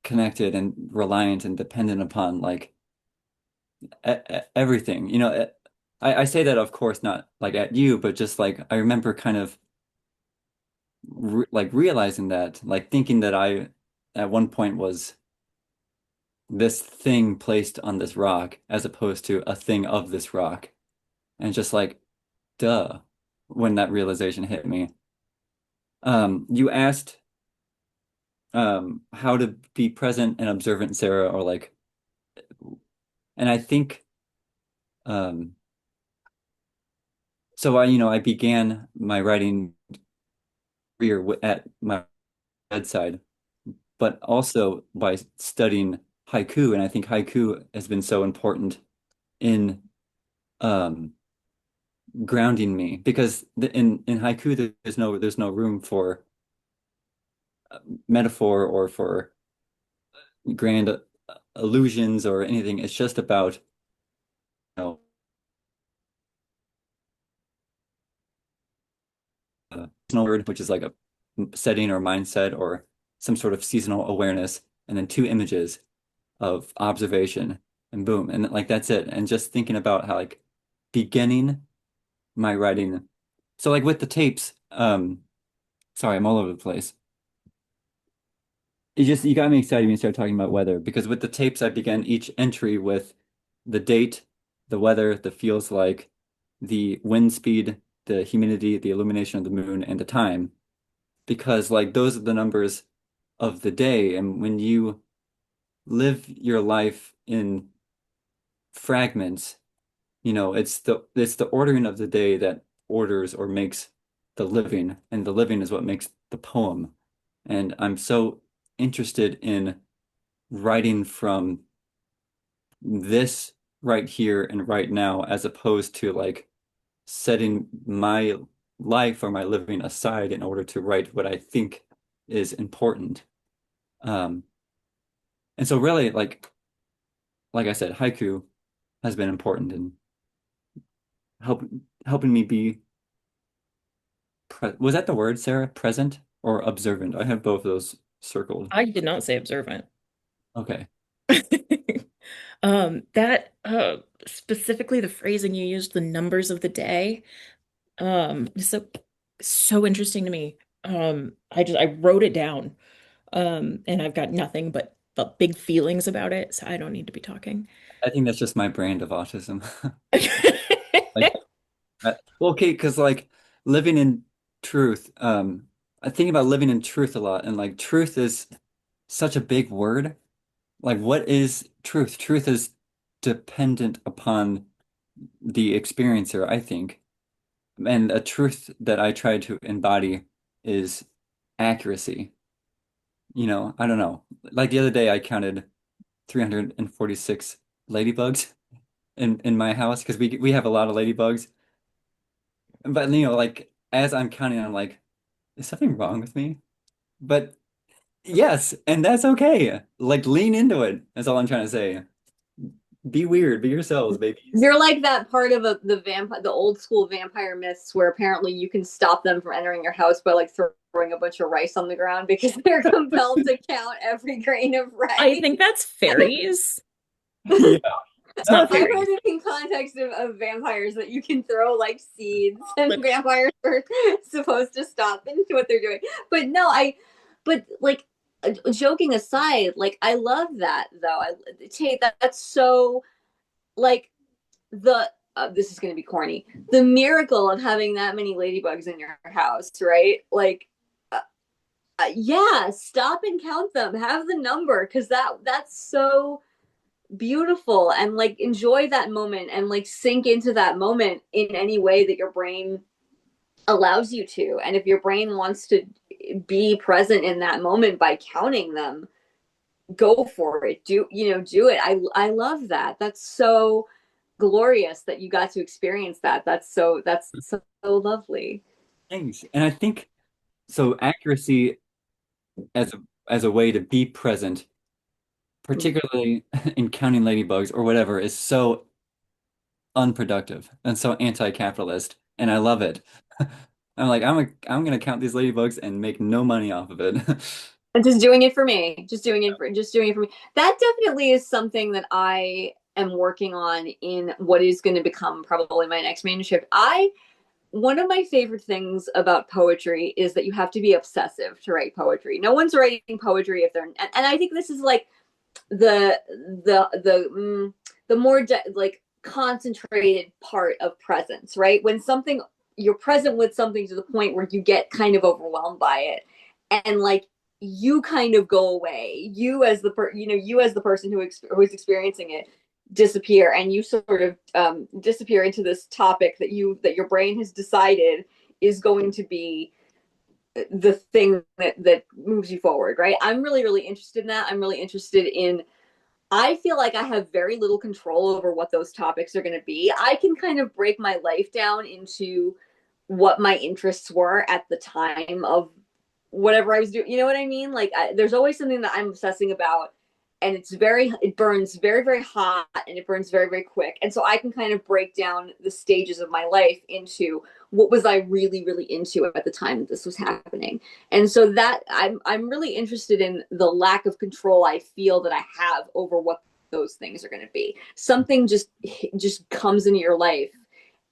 connected and reliant and dependent upon like everything. I say that, of course, not like at you, but just like I remember kind of like realizing that, like thinking that I at one point was this thing placed on this rock as opposed to a thing of this rock. And just like, duh, when that realization hit me. You asked how to be present and observant, Sarah, or like, and I think um so I began my writing career at my bedside, but also by studying haiku, and I think haiku has been so important in um grounding me because in haiku there's no room for metaphor or for grand illusions or anything. It's just about you seasonal word, which is like a setting or mindset or some sort of seasonal awareness, and then two images of observation, and boom, and like that's it. And just thinking about how like beginning my writing. So like with the tapes, sorry, I'm all over the place. You got me excited when you started talking about weather because with the tapes I began each entry with the date, the weather, the feels like, the wind speed, the humidity, the illumination of the moon, and the time. Because like those are the numbers of the day. And when you live your life in fragments, it's the ordering of the day that orders or makes the living, and the living is what makes the poem. And I'm so interested in writing from this right here and right now, as opposed to like setting my life or my living aside in order to write what I think is important. Um, and so really, like I said, haiku has been important. And help helping me be was that the word, Sarah? Present or observant? I have both of those circled. I did not say observant. Okay. That specifically the phrasing you used, the numbers of the day, is so interesting to me. I wrote it down. And I've got nothing but big feelings about it, so I don't need to be talking. I think that's just my brand of autism. Like, well, okay, because like living in truth, I think about living in truth a lot, and like truth is such a big word. Like, what is truth? Truth is dependent upon the experiencer, I think. And a truth that I try to embody is accuracy. I don't know. Like the other day, I counted 346 ladybugs in my house because we have a lot of ladybugs. But like as I'm counting, I'm like, is something wrong with me? But yes, and that's okay. Like lean into it. That's all I'm trying to say. Be weird, be yourselves, babies. You're like that part of the old school vampire myths where apparently you can stop them from entering your house by like throwing a bunch of rice on the ground because they're compelled to count every grain of I rice. think that's fairies. Yeah. It's No, not that's I've fairies. heard it in context of vampires that you can throw like seeds and Like, vampires are supposed to stop into what they're doing. But no, but like joking aside, like I love that though. Tate, that's so like the this is going to be corny. The miracle of having that many ladybugs in your house, right? Like yeah, stop and count them. Have the number cuz that's so beautiful and like enjoy that moment and like sink into that moment in any way that your brain allows you to. And if your brain wants to be present in that moment by counting them, go for it. Do it. I love that. That's so glorious that you got to experience that. That's so lovely. thanks. And I think so accuracy as a way to be present, particularly in counting ladybugs or whatever, is so unproductive and so anti-capitalist, and I love it. I'm like, I'm gonna count these ladybugs and make no money off of it. And just doing it for me. Just doing it for me. That definitely is something that I am working on in what is going to become probably my next manuscript. I One of my favorite things about poetry is that you have to be obsessive to write poetry. No one's writing poetry if they're and I think this is like the the more like concentrated part of presence, right? When something you're present with something to the point where you get kind of overwhelmed by it and like you kind of go away. You as the person who is experiencing it disappear and you sort of disappear into this topic that your brain has decided is going to be the thing that moves you forward, right? I'm really interested in that. I'm really interested in I feel like I have very little control over what those topics are going to be. I can kind of break my life down into what my interests were at the time of whatever I was doing. You know what I mean? Like, there's always something that I'm obsessing about, and it burns very hot and it burns very quick. And so I can kind of break down the stages of my life into what was I really into at the time that this was happening. And so that I'm really interested in the lack of control I feel that I have over what those things are going to be. Something just comes into your life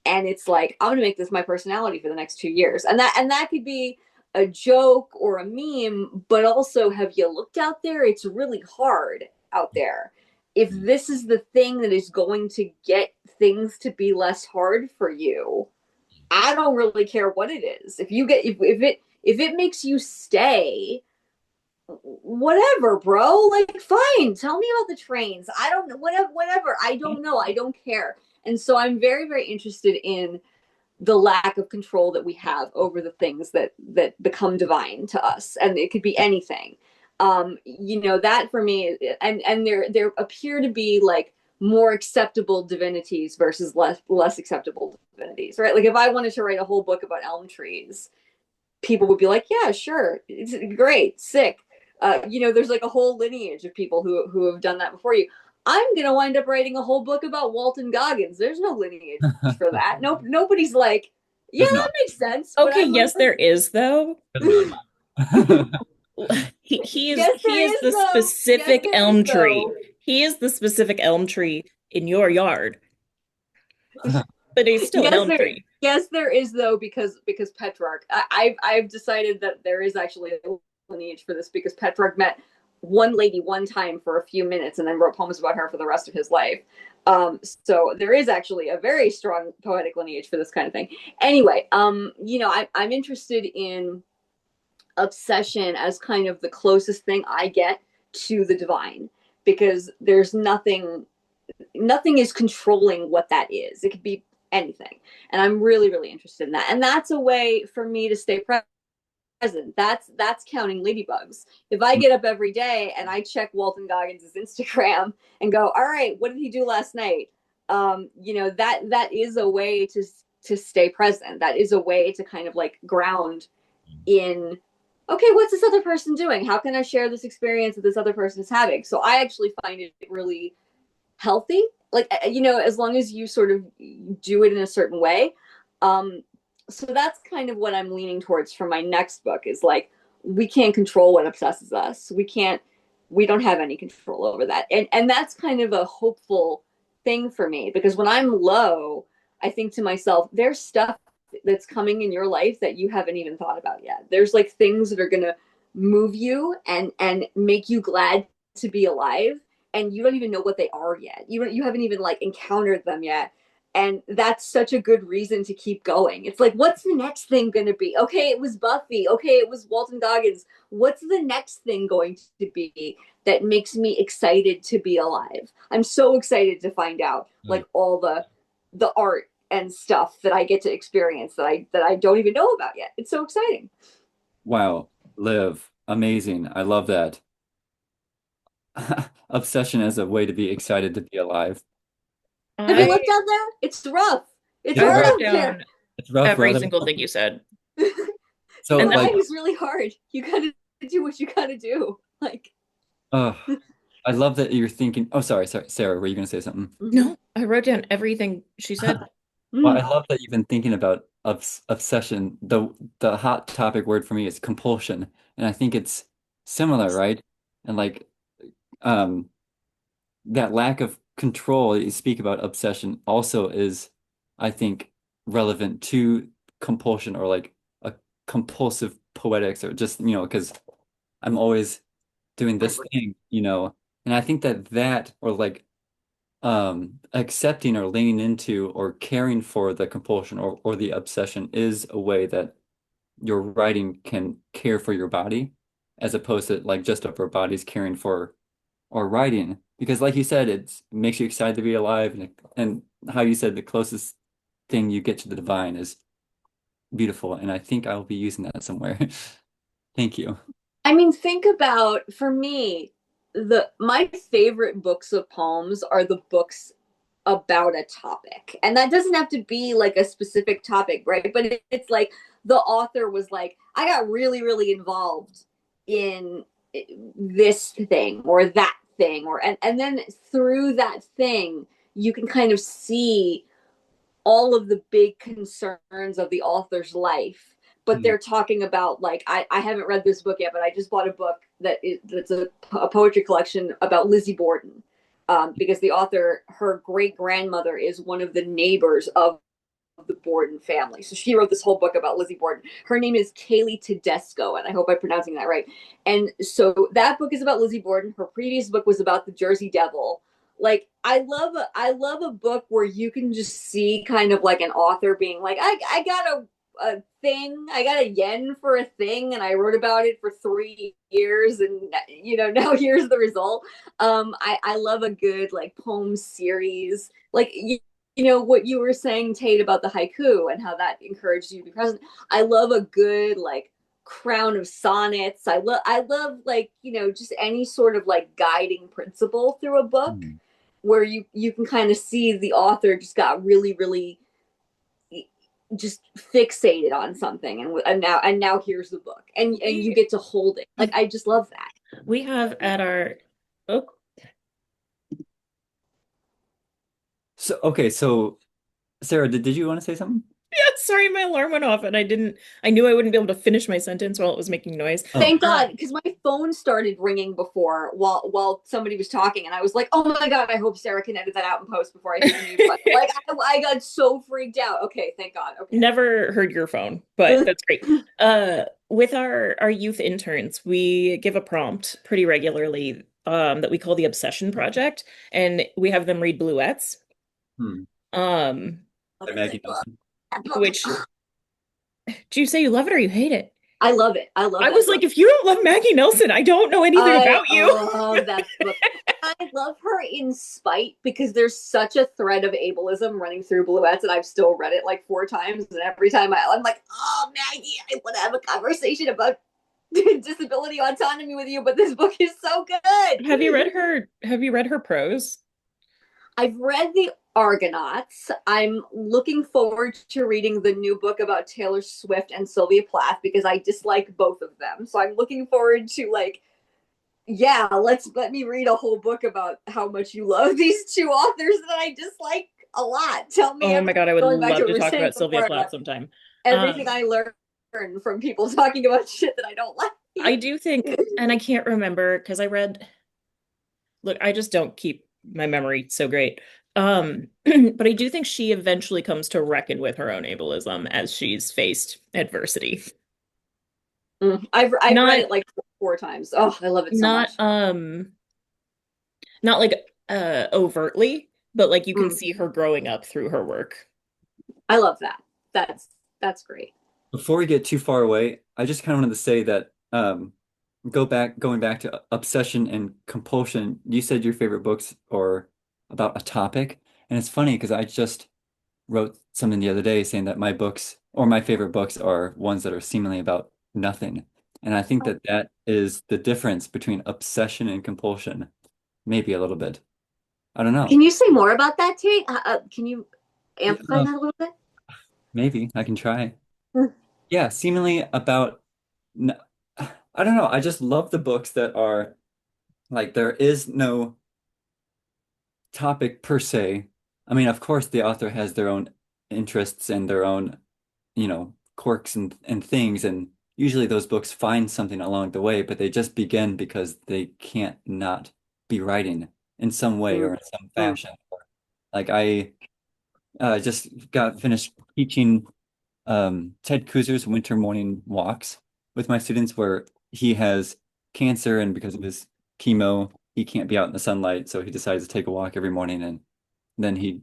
and it's like I'm going to make this my personality for the next 2 years, and that could be a joke or a meme, but also have you looked out there? It's really hard out there. If this is the thing that is going to get things to be less hard for you, I don't really care what it is. If it makes you stay, whatever, bro. Like, fine. Tell me about the trains. I don't know. Whatever. I don't know. I don't care. And so I'm very interested in the lack of control that we have over the things that become divine to us, and it could be anything. That for me, and there appear to be like more acceptable divinities versus less acceptable divinities, right? Like if I wanted to write a whole book about elm trees, people would be like, yeah, sure, it's great, sick. There's like a whole lineage of people who have done that before you. I'm gonna wind up writing a whole book about Walton Goggins. There's no lineage for that. Nope, nobody's like, yeah, There's that not. makes sense, but Okay, I'm yes, there like, is though. There's not. yes, He there is is the though. Yes, specific there is elm tree. though. He is the specific elm tree in your yard, but he's still an elm tree. Yes, there is though, because Petrarch. I've decided that there is actually a lineage for this because Petrarch met one lady one time for a few minutes and then wrote poems about her for the rest of his life. So there is actually a very strong poetic lineage for this kind of thing. Anyway, I'm interested in obsession as kind of the closest thing I get to the divine because there's nothing is controlling what that is. It could be anything. And I'm really, really interested in that. And that's a way for me to stay present. That's counting ladybugs. If I get up every day and I check Walton Goggins' Instagram and go, all right, what did he do last night? That is a way to stay present. That is a way to kind of like ground in, okay, what's this other person doing? How can I share this experience that this other person is having? So I actually find it really healthy, like, as long as you sort of do it in a certain way. So that's kind of what I'm leaning towards for my next book is like, we can't control what obsesses us. We don't have any control over that. And that's kind of a hopeful thing for me because when I'm low, I think to myself, there's stuff that's coming in your life that you haven't even thought about yet. There's like things that are going to move you and make you glad to be alive, and you don't even know what they are yet. You haven't even like encountered them yet. And that's such a good reason to keep going. It's like, what's the next thing going to be? Okay, it was Buffy. Okay, it was Walton Goggins. What's the next thing going to be that makes me excited to be alive? I'm so excited to find out like all the art and stuff that I get to experience that I don't even know about yet. It's so exciting. Wow, Liv, amazing. I love that. Obsession as a way to be excited to be alive. Have you I looked out there? It's rough. It's It's I hard rough. wrote out there. down It's rough, every brother. single thing you said, So and like, Life is really hard. You gotta do what you gotta do. Like, oh, I love that you're thinking. Oh, sorry, Sarah, were you gonna say something? no, I wrote down everything she said. Well, mm, I love that you've been thinking about obsession. The hot topic word for me is compulsion, and I think it's similar, right? And like, um, that lack of control that you speak about obsession also is, I think, relevant to compulsion or like a compulsive poetics or just, because I'm always doing this thing, and I think that or like accepting or leaning into or caring for the compulsion or the obsession is a way that your writing can care for your body as opposed to like just of our bodies caring for or writing because like you said it makes you excited to be alive and how you said the closest thing you get to the divine is beautiful and I think I'll be using that somewhere. Thank you. I mean, think about for me, the my favorite books of poems are the books about a topic. And that doesn't have to be like a specific topic, right? But it's like the author was like, I got really, really involved in this thing or that thing, and then through that thing, you can kind of see all of the big concerns of the author's life, but Mm. they're talking about like I haven't read this book yet, but I just bought a book that's a poetry collection about Lizzie Borden, because the author, her great grandmother, is one of the neighbors of the Borden family. So she wrote this whole book about Lizzie Borden. Her name is Kaylee Tedesco, and I hope I'm pronouncing that right. And so that book is about Lizzie Borden. Her previous book was about the Jersey Devil. Like I love a book where you can just see kind of like an author being like, I got a thing, I got a yen for a thing, and I wrote about it for 3 years, and now here's the result. I love a good like poem series, like what you were saying, Tate, about the haiku and how that encouraged you to be present. I love a good like crown of sonnets. I love like just any sort of like guiding principle through a book Mm. where you can kind of see the author just got really, really just fixated on something, and now here's the book, and you We get to hold it. Like I just love that. we have at our oh, So okay, so Sarah, did you want to say something? Yeah, sorry, my alarm went off and I knew I wouldn't be able to finish my sentence while it was making noise. Oh, Thank Uh, God, because my phone started ringing before while somebody was talking, and I was like, "Oh my God, I hope Sarah can edit that out and post before I hit the mute button." Like I got so freaked out. Okay, thank God. never heard your phone, but Okay. that's great. With our youth interns, we give a prompt pretty regularly that we call the Obsession Project, and we have them read Bluets. hmm. Um, Love By it. Maggie Nelson. That book. which do you say you love it or you hate it? I love it. I love I that was like, book. if you don't love Maggie Nelson, I don't know anything I about you. love that book. I love her in spite because there's such a thread of ableism running through Bluets, and I've still read it like 4 times. And every time I'm like, "Oh, Maggie, I want to have a conversation about disability autonomy with you," but this book is so good. Have you read her prose? I've read The Argonauts. I'm looking forward to reading the new book about Taylor Swift and Sylvia Plath because I dislike both of them. So I'm looking forward to like, yeah, let me read a whole book about how much you love these two authors that I dislike a lot. Tell me Oh my everything, God, I would going back to love what we to were talk saying about Sylvia before Plath about sometime. everything Um, I learn from people talking about shit that I don't I do think, like. and I can't remember because look, I just don't keep my memory so great. But I do think she eventually comes to reckon with her own ableism as she's faced adversity. I've read Not, it like 4 times. Oh, I love it so not, much. not like overtly, but like you can Mm, see her growing up through her work. I love that. That's that's great. Before we get too far away, I just kind of wanted to say that going back to obsession and compulsion, you said your favorite books are about a topic, and it's funny because I just wrote something the other day saying that my books or my favorite books are ones that are seemingly about nothing. And I think that that is the difference between obsession and compulsion, maybe a little bit. I don't know. Can you say more about that, Tate? Can you Yeah, amplify that a little bit? maybe I can try. Mm. Yeah, seemingly about n- I don't know. I just love the books that are like there is no topic per se. I mean, of course, the author has their own interests and their own, quirks and things, and usually those books find something along the way, but they just begin because they can't not be writing in some way Mm. or in some Mm. fashion. Like I just got finished teaching Ted Kuzer's winter morning walks with my students where he has cancer and because of his chemo, he can't be out in the sunlight, so he decides to take a walk every morning and then he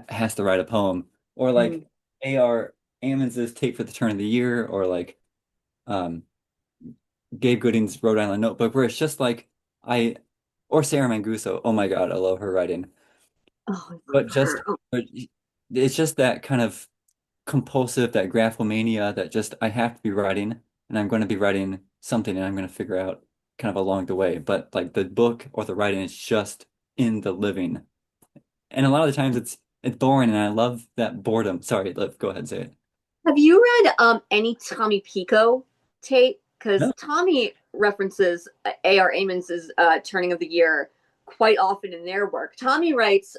has to write a poem. Or like Mm. A.R. Ammons's Take for the Turn of the Year, or like um, Gabe Gooding's Rhode Island Notebook, where it's just like I, or Sarah Manguso. Oh my God, I love her writing. Oh, I But love her. Oh, it's just that kind of compulsive, that graphomania that just I have to be writing, and I'm going to be writing something, and I'm going to figure out kind of along the way. But like the book or the writing is just in the living, and a lot of the times it's boring, and I love that boredom. Sorry, Liv, go ahead and say it. have you read any Tommy Pico, Tate? Because No. Tommy references A.R. Amen's Turning of the Year quite often in their work. Tommy writes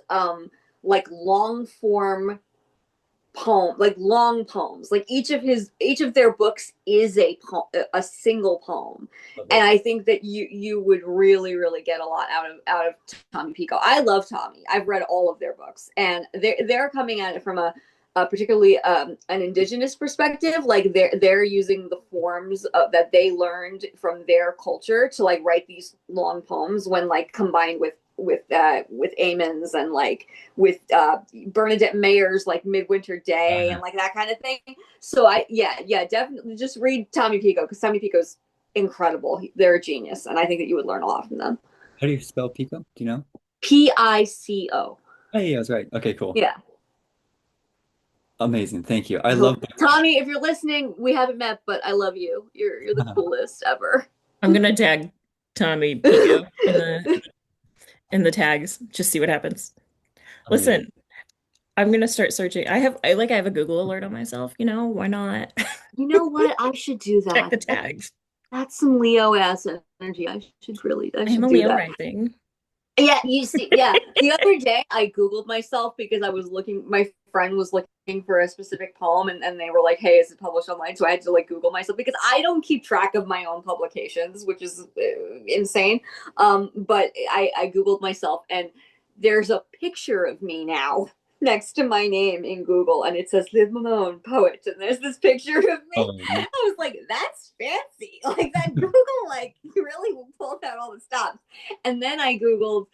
like long form like long poems. Like each of their books is a single poem, Love and it. I think that you would really get a lot out of Tommy Pico. I love Tommy. I've read all of their books, and they're coming at it from a particularly an indigenous perspective. Like they're using the forms that they learned from their culture to like write these long poems when like combined with Amon's and like with Bernadette Mayer's like Midwinter Day and like that kind of thing. So yeah, definitely just read Tommy Pico because Tommy Pico's incredible. They're a genius, and I think that you would learn a lot from them. How do you spell Pico? Do you know? Pico. Oh, yeah, that's right. Okay, cool. Yeah. Amazing. Thank you. I Oh, love Tommy, if you're listening, we haven't met, but I love you. You're the coolest ever. I'm gonna tag Tommy Pico in the tags, just see what happens. amazing. Listen, I'm gonna start searching. I have a Google alert on myself, why not? You know what? I should do Check that. the tags. That's some Leo ass energy. I I am should a do Leo that. rising. Yeah, you see, yeah. The other day I Googled myself because I was looking, my friend was looking for a specific poem and they were like, hey, is it published online? So I had to like Google myself because I don't keep track of my own publications, which is insane. But I Googled myself and there's a picture of me now next to my name in Google and it says Liv Mammone, poet. And there's this picture of me. Oh, I was like, that's fancy. Like that Google, like, really pulled out all the stops. And then I Googled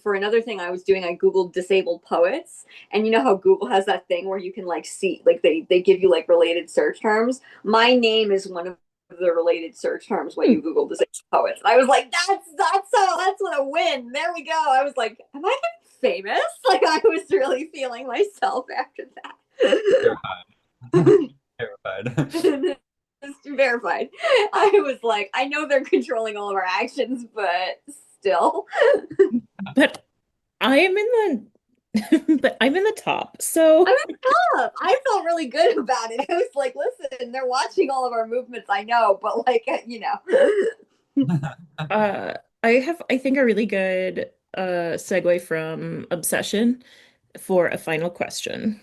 for another thing I was doing, I Googled disabled poets. And you know how Google has that thing where you can like see, like they give you like related search terms. My name is one of the related search terms when you Google disabled poets. And I was like, that's what a win. There we go. I was like, am I getting famous? Like I was really feeling myself after that. terrified. Verified. I was like, I know they're controlling all of our actions, but still. But I am in but I'm in the top. So I'm up. I felt really good about it. I was like, listen, they're watching all of our movements. I know, but like, you know. uh I have I think a really good segue from obsession for a final question.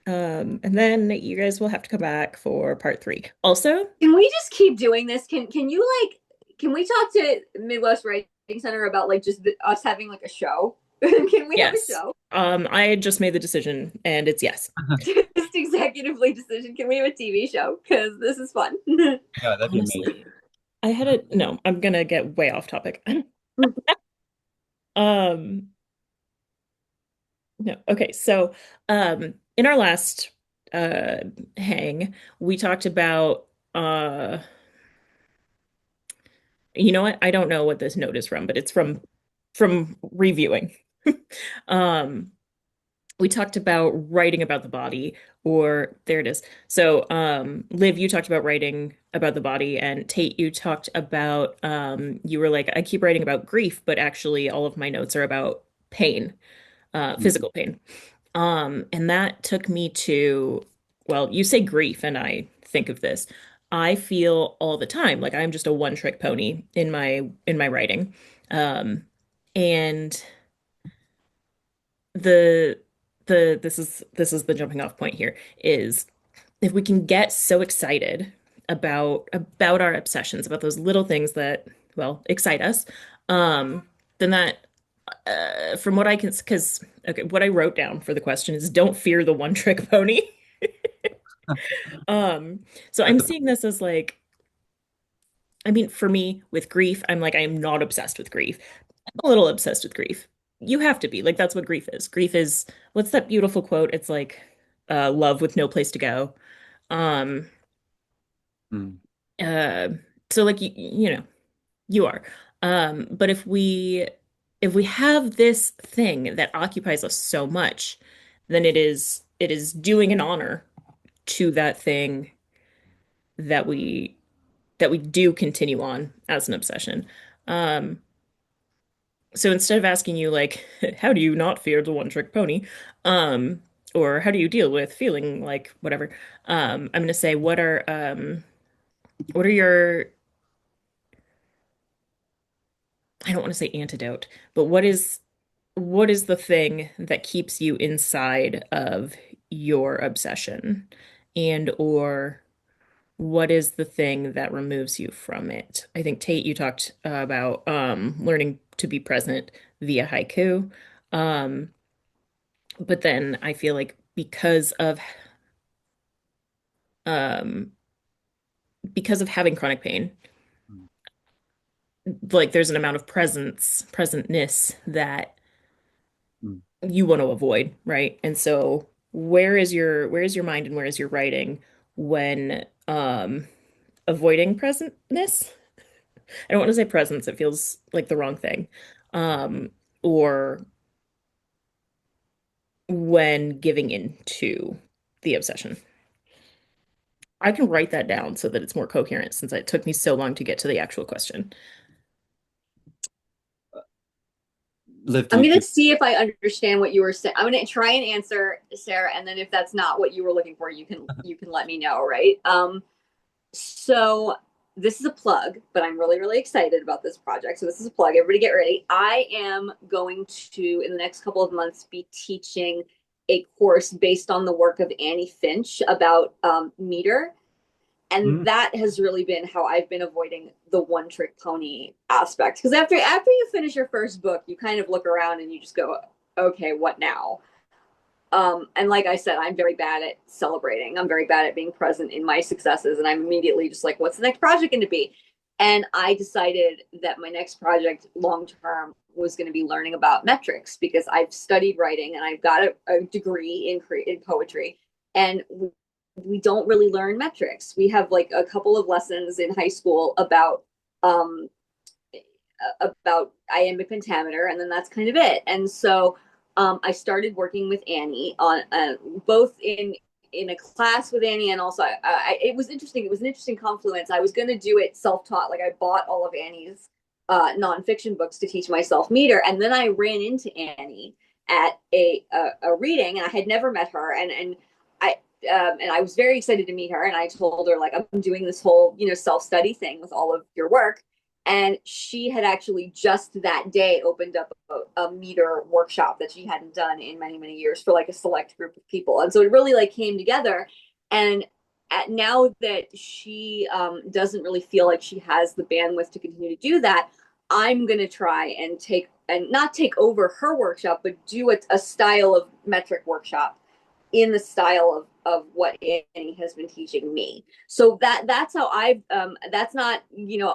And then you guys will have to come back for part three. Also, Can we just keep doing this? Can you like can we talk to Midwest Writing Center about like just us having like a show? Can we have a yes. show? I had just made the decision and it's yes. Just executively decision. Can we have a TV show? Because this is fun. Yeah, that'd be amazing. Honestly, I had a no, I'm gonna get way off topic. Um, no, okay, so in our last uh hang, we talked about you know what? I don't know what this note is from, but it's from reviewing. Um, we talked about writing about the body, or there it is. So, Liv, you talked about writing about the body, and Tate, you talked about you were like, I keep writing about grief, but actually all of my notes are about pain, Mm. physical pain. And that took me to, well, you say grief, and I think of this. I feel all the time like I'm just a one-trick pony in my writing. Um, and the this is the jumping off point here is if we can get so excited about our obsessions, about those little things that, well, excite us, then that from what I can, because okay, what I wrote down for the question is don't fear the one trick pony. Um, so I'm That's seeing this as like, I mean, for me with grief, I'm like, I'm not obsessed with grief. I'm a little obsessed with grief. You have to be like, that's what grief is. Grief is, what's that beautiful quote? It's like, love with no place to go. Um, mm, uh, so like, you know, you are. But if we have this thing that occupies us so much, then it is doing an honor to that thing that we do continue on as an obsession. Um, so instead of asking you like, how do you not fear the one trick pony? Um, or how do you deal with feeling like whatever? I'm gonna say what are your I don't want to say antidote, but what is the thing that keeps you inside of your obsession? And or what is the thing that removes you from it? I think Tate, you talked about learning to be present via haiku. Um, but then I feel like um because of having chronic pain, mm, like there's an amount of presentness that mm, you want to avoid, right? And so where is your mind and where is your writing when avoiding presentness? I don't want to say presence, it feels like the wrong thing. Um or when giving in to the obsession. I can write that down so that it's more coherent since it took me so long to get to the actual question. Liv, do I'm you gonna feel? see if I understand what you were saying. I'm gonna try and answer, Sarah, and then if that's not what you were looking for, you can let me know, right? So this is a plug, but I'm really, really excited about this project. So this is a plug. Everybody get ready. I am going to, in the next couple of months, be teaching a course based on the work of Annie Finch about meter. And Mm. that has really been how I've been avoiding the one trick pony aspect. Because after you finish your first book, you kind of look around and you just go, okay, what now? And like I said, I'm very bad at celebrating. I'm very bad at being present in my successes. And I'm immediately just like, what's the next project going to be? And I decided that my next project long term was going to be learning about metrics because I've studied writing and I've got a degree in poetry. And we don't really learn metrics. We have like a couple of lessons in high school um, about iambic pentameter, and then that's kind of it. And so I started working with Annie on both in a class with Annie, and also it was interesting. It was an interesting confluence. I was going to do it self-taught, like I bought all of Annie's nonfiction books to teach myself meter, and then I ran into Annie at a reading, and I had never met her, I and I was very excited to meet her, and I told her like I'm doing this whole self-study thing with all of your work, and she had actually just that day opened up a meter workshop that she hadn't done in many, many years for like a select group of people. And so it really like came together. And now that she doesn't really feel like she has the bandwidth to continue to do that, I'm going to try and not take over her workshop, but do a style of metric workshop in the style of what Annie has been teaching me. So that's how I've that's not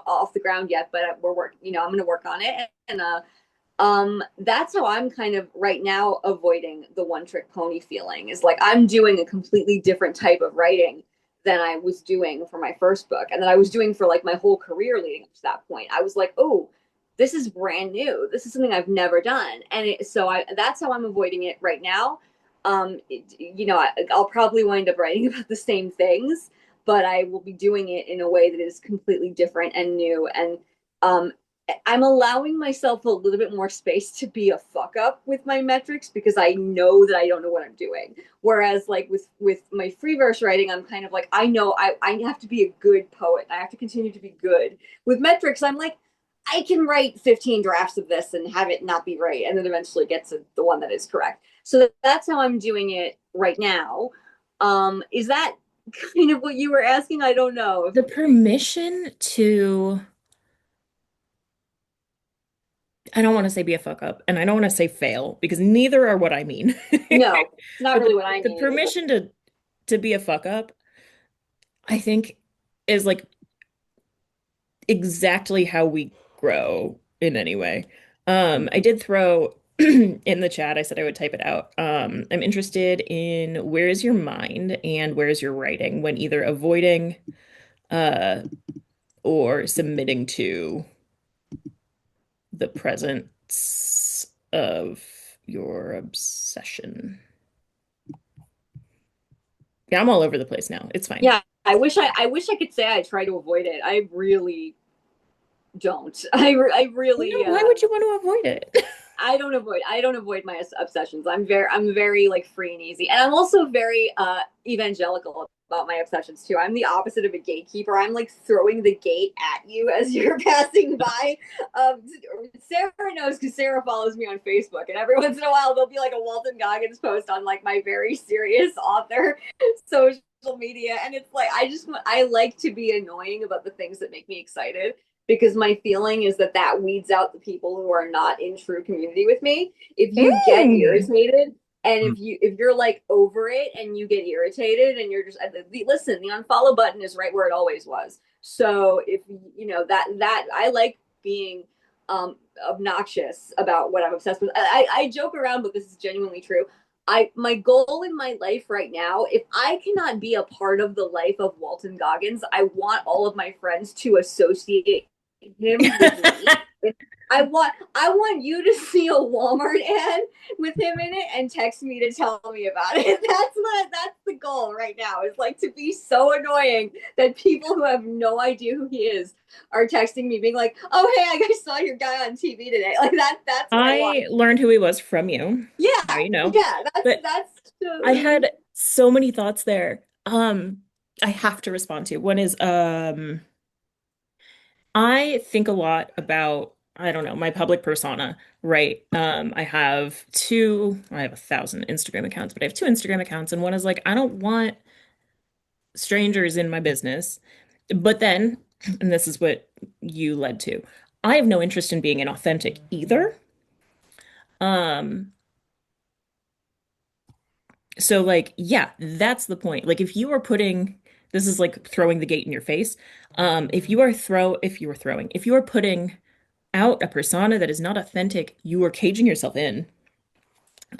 off the ground yet, but we're working. I'm going to work on it, and that's how I'm kind of right now avoiding the one trick pony feeling. Is like I'm doing a completely different type of writing than I was doing for my first book, and that I was doing for like my whole career leading up to that point. I was like, oh, this is brand new. This is something I've never done, and that's how I'm avoiding it right now. I'll probably wind up writing about the same things, but I will be doing it in a way that is completely different and new. And um, I'm allowing myself a little bit more space to be a fuck up with my metrics because I know that I don't know what I'm doing. Whereas like with my free verse writing, I'm kind of like, I know I have to be a good poet. I have to continue to be good. With metrics, I'm like, I can write 15 drafts of this and have it not be right, and then eventually get to the one that is correct. So that's how I'm doing it right now. Is that kind of what you were asking? I don't know. The permission to, I don't want to say be a fuck up, and I don't want to say fail because neither are what I mean. No, it's not But really what I the mean either. permission to be a fuck up, I think, is like exactly how we grow in any way. I did throw in the chat, I said I would type it out. I'm interested in where is your mind and where is your writing when either avoiding uh or submitting to the presence of your obsession. Yeah, I'm all over the place now. It's fine. Yeah, I wish I could say I try to avoid it. I really don't. I No, really why would you want to avoid it? I don't avoid my obsessions. I'm very like free and easy. And I'm also very evangelical about my obsessions too. I'm the opposite of a gatekeeper. I'm like throwing the gate at you as you're passing by. Um, Sarah knows because Sarah follows me on Facebook, and every once in a while there'll be like a Walton Goggins post on like my very serious author social media, and it's like I like to be annoying about the things that make me excited because my feeling is that that weeds out the people who are not in true community with me. If you get Mm. irritated and Mm. if you're like over it and you get irritated and you're just listen, the unfollow button is right where it always was. So if that I like being obnoxious about what I'm obsessed with. I joke around, but this is genuinely true. My goal in my life right now, if I cannot be a part of the life of Walton Goggins, I want all of my friends to associate him with me. I want you to see a Walmart ad with him in it and text me to tell me about it. That's the goal right now. Is like to be so annoying that people who have no idea who he is are texting me being like, "Oh hey, I saw your guy on TV today." Like that's what I want. I learned who he was from you. Now Yeah, you know. yeah. But That's I had so many thoughts there. I have to respond to. One is I think a lot about, I don't know, my public persona, right? I have 1,000 Instagram accounts, but I have two Instagram accounts, and one is like, I don't want strangers in my business. But then, and this is what you led to, I have no interest in being inauthentic either. Um, so like, yeah, that's the point. Like if you are putting, this is like throwing the gate in your face. If you are putting out a persona that is not authentic, you are caging yourself in.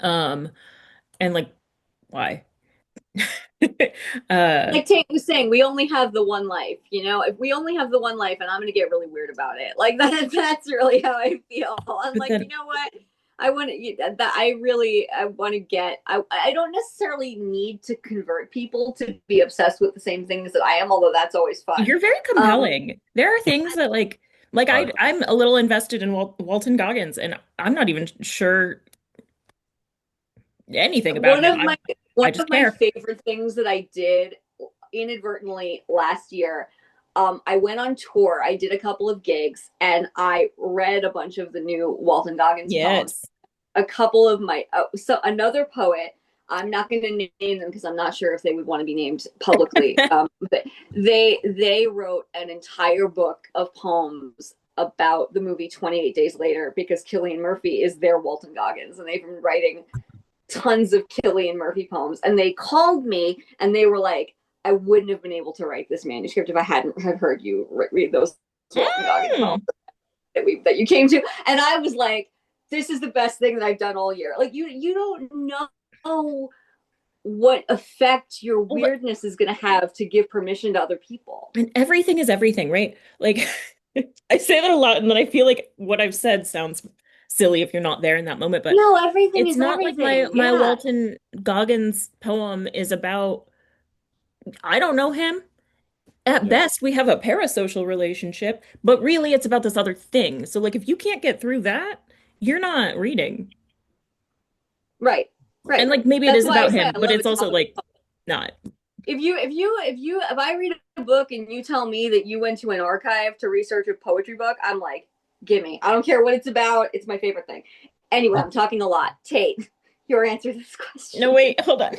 Um, and like, why? Uh, Like Tate was saying, we only have the one life, you know? If we only have the one life, and I'm gonna get really weird about it. Like that's really how I feel. I'm but like, you then know what? I want to that I really I want to get I don't necessarily need to convert people to be obsessed with the same things that I am, although that's always fun. you're very Um compelling. There are things that like Uh, I'm a little invested in Walton Goggins, and I'm not even sure anything about one him. of my I one just of my care. favorite things that I did inadvertently last year. I went on tour. I did a couple of gigs, and I read a bunch of the new Walton Goggins poems. Yes. A couple of my so another poet. I'm not going to name them because I'm not sure if they would want to be named publicly. But they wrote an entire book of poems about the movie 28 Days Later because Cillian Murphy is their Walton Goggins, and they've been writing tons of Cillian Murphy poems. And they called me and they were like, I wouldn't have been able to write this manuscript if I hadn't had heard you read those Walton Goggins poems Mm. that you came to. And I was like, this is the best thing that I've done all year. Like you don't know what effect your Well, weirdness is going to have to give permission to other people. and everything is everything, right? Like I say that a lot, and then I feel like what I've said sounds silly if you're not there in that moment, but No, everything it's is not like my everything. my Yeah. Walton Goggins poem is about I don't know him. At yeah. best, we have a parasocial relationship, but really it's about this other thing. So like if you can't get through that, you're not reading. Right. And Right. like maybe it That's is why I about say him, I but love it's a also topic. like not. If I read a book and you tell me that you went to an archive to research a poetry book, I'm like, gimme. I don't care what it's about. It's my favorite thing. Anyway, I'm talking a lot. Tate, your answer to this No, question. wait, hold on.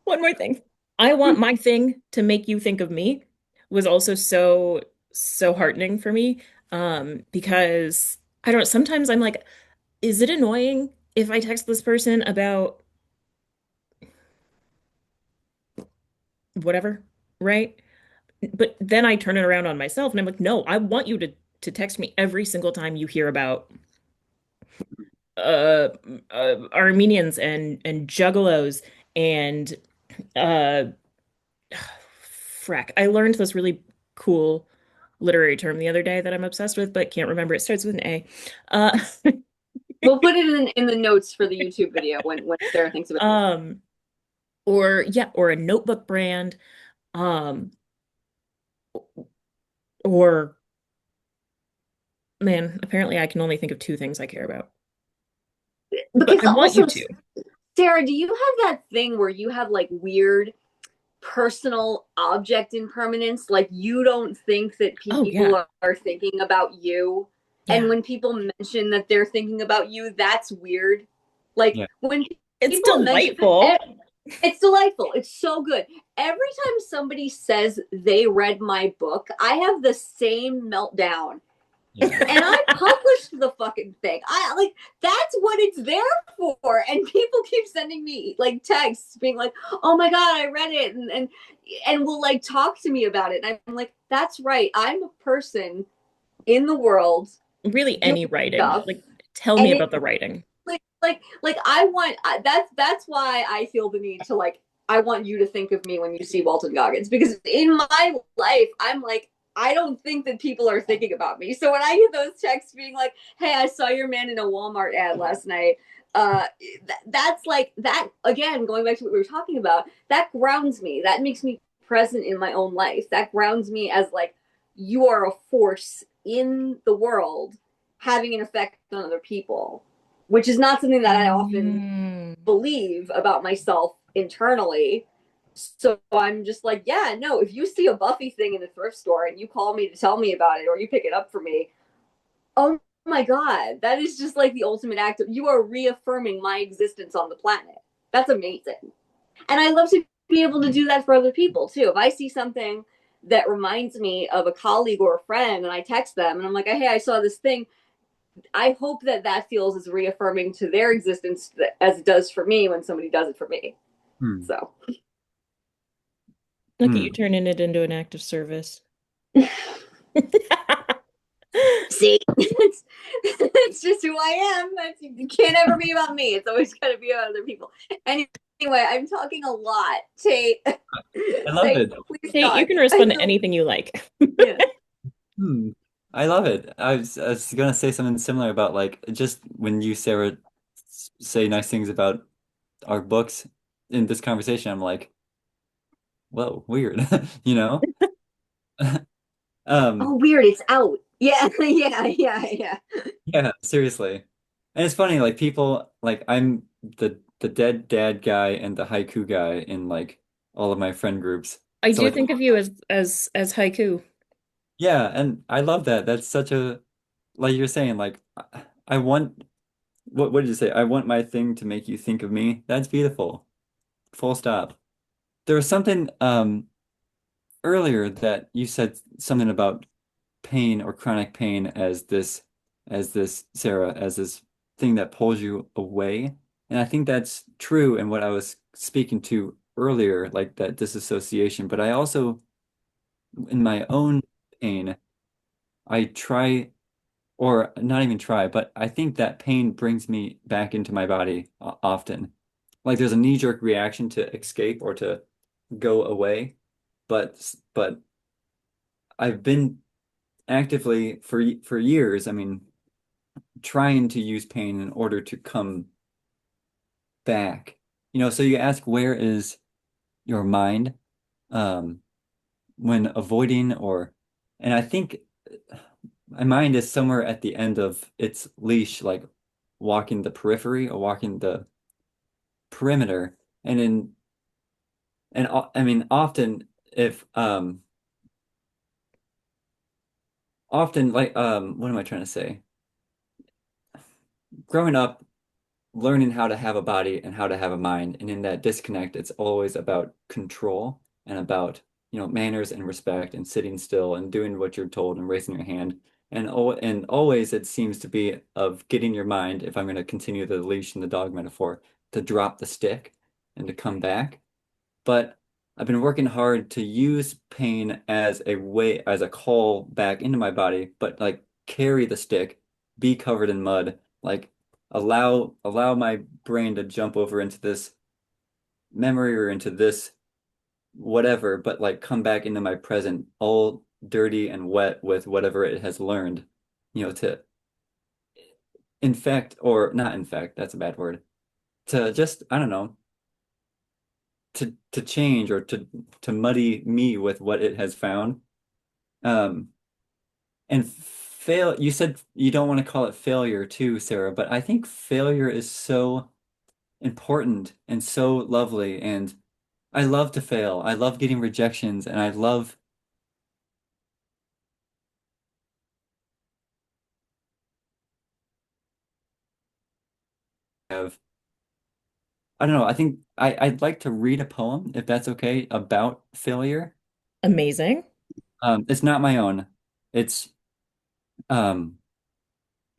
One more thing. I want my thing to make you think of me was also so heartening for me. Because I don't know, sometimes I'm like, is it annoying if I text this person about whatever, right? But then I turn it around on myself and I'm like, no, I want you to text me every single time you hear about uh, Armenians and juggalos and uh frack. I learned this really cool literary term the other day that I'm obsessed with, but can't remember. It starts with an A. Uh, We'll put it in the notes for the YouTube video when Sarah thinks about it. um, or yeah, or a notebook brand, um, or man, apparently I can only think of two things I care about. But Because I want you also, to. Sarah, do you have that thing where you have like weird personal object impermanence? Like you don't think that Oh yeah, people are thinking about you. And yeah. when people mention that they're thinking about you, that's weird. Like Yeah. when It's people mention delightful. it's delightful. It's so good. Every time somebody says they read my book, I have the same meltdown Yeah. and I published the fucking thing. I like that's what it's there for. And people keep sending me like texts being like, "Oh my god, I read it," and will like talk to me about it. And I'm like, "That's right. I'm a person in the world Really, doing any writing. stuff, Like, tell me and it about the writing. like I want that's why I feel the need to like I want you to think of me when you see Walton Goggins because in my life I'm like I don't think that people are thinking about me. So when I get those texts being like, "Hey, I saw your man in a Walmart ad last night," uh, that's like that again. Going back to what we were talking about, that grounds me. That makes me present in my own life. That grounds me as like you are a force in the world, having an effect on other people, which is not something that I often Mm. believe about myself internally. So I'm just like, yeah, no, if you see a Buffy thing in the thrift store and you call me to tell me about it or you pick it up for me, oh my God, that is just like the ultimate act of you are reaffirming my existence on the planet. That's amazing. And I love to be able to do that for other people too. If I see something that reminds me of a colleague or a friend and I text them and I'm like, hey, I saw this thing. I hope that that feels as reaffirming to their existence as it does for me when somebody does it for me. Hmm. So Look at you Hmm. turning it into an act of service. see, it's just who I am. It can't ever be about me. It's always got to be about other people. Anyway, I'm talking a lot. Tate, I love Tate, it. please Hey, you talk. can respond to anything you like. Yeah. Hmm. I love it. I was gonna say something similar about like just when you, Sarah, say nice things about our books in this conversation, I'm like, whoa, weird, you know? Oh, Um, weird. It's out. Yeah, yeah. yeah, seriously. And it's funny, like people like I'm the dead dad guy and the haiku guy in like all of my friend groups. I So do like think of you as haiku. yeah, and I love that. That's such a like you're saying, like I want what did you say? I want my thing to make you think of me. That's beautiful. Full stop. There was something earlier that you said something about pain or chronic pain as this Sarah as this thing that pulls you away. And I think that's true in what I was speaking to earlier, like that disassociation. But I also in my own pain, I try or not even try, but I think that pain brings me back into my body often. Like there's a knee-jerk reaction to escape or to go away, but I've been actively for years, I mean, trying to use pain in order to come back. You know, so you ask where is your mind um when avoiding or and I think my mind is somewhere at the end of its leash, like walking the periphery or walking the perimeter. And in and I mean often if often like what am I trying to say? Growing up, learning how to have a body and how to have a mind, and in that disconnect, it's always about control and about, you know, manners and respect and sitting still and doing what you're told and raising your hand. And always it seems to be of getting your mind, if I'm going to continue the leash and the dog metaphor, to drop the stick and to come back. But I've been working hard to use pain as a way, as a call back into my body, but like carry the stick, be covered in mud, like allow my brain to jump over into this memory or into this whatever, but like come back into my present, all dirty and wet with whatever it has learned, you know, to infect or not infect, that's a bad word, to just, I don't know, to change or to muddy me with what it has found. Um, and fail, you said you don't want to call it failure too, Sarah, but I think failure is so important and so lovely. And I love to fail. I love getting rejections and I love have, I don't know, I think I'd like to read a poem, if that's okay, about failure. Amazing. It's not my own. It's um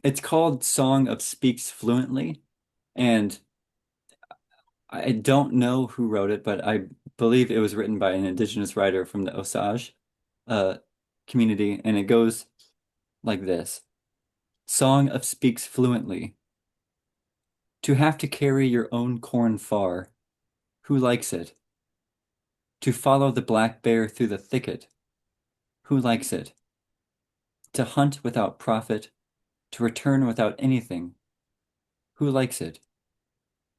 it's called Song of Speaks Fluently. And I don't know who wrote it, but I believe it was written by an indigenous writer from the Osage uh, community, and it goes like this. Song of Speaks Fluently. To have to carry your own corn far, who likes it? To follow the black bear through the thicket, who likes it? To hunt without profit, to return without anything, who likes it?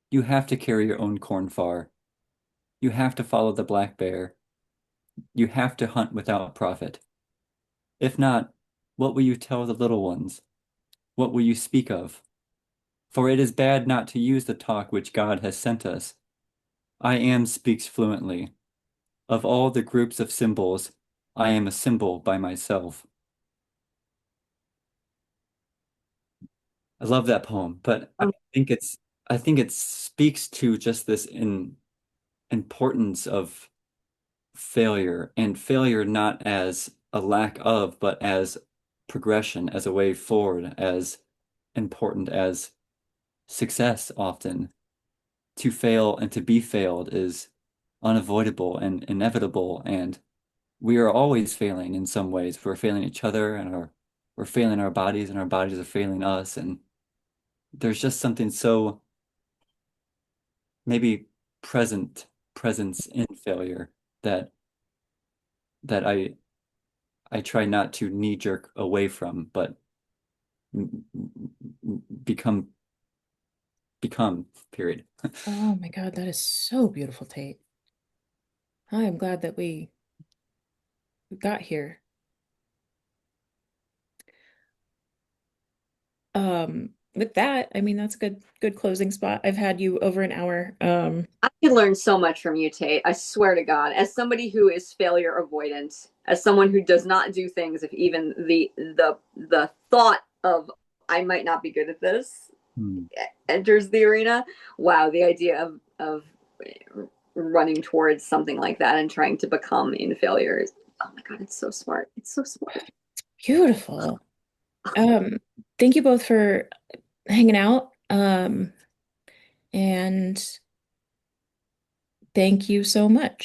You have to carry your own corn far. You have to follow the black bear. You have to hunt without profit. If not, what will you tell the little ones? What will you speak of? For it is bad not to use the talk which God has sent us. I am speaks fluently. Of all the groups of symbols, I am a symbol by myself. I love that poem, but Um, I think it speaks to just this importance of failure, and failure not as a lack of, but as progression, as a way forward, as important as success often. To fail and to be failed is unavoidable and inevitable, and we are always failing in some ways. We're failing each other, and we're failing our bodies, and our bodies are failing us, and there's just something so maybe presence in failure that that I try not to knee jerk away from, but become period. Oh my God, that is so beautiful, Tate. I am glad that we got here. With that, I mean that's a good closing spot. I've had you over an hour. I can learn so much from you, Tate. I swear to God. As somebody who is failure avoidant, as someone who does not do things if even the thought of I might not be good at this Hmm. enters the arena. Wow, the idea of running towards something like that and trying to become in failures. Oh my God, it's so smart. It's so smart. Beautiful. Um, Thank you both for hanging out. And thank you so much.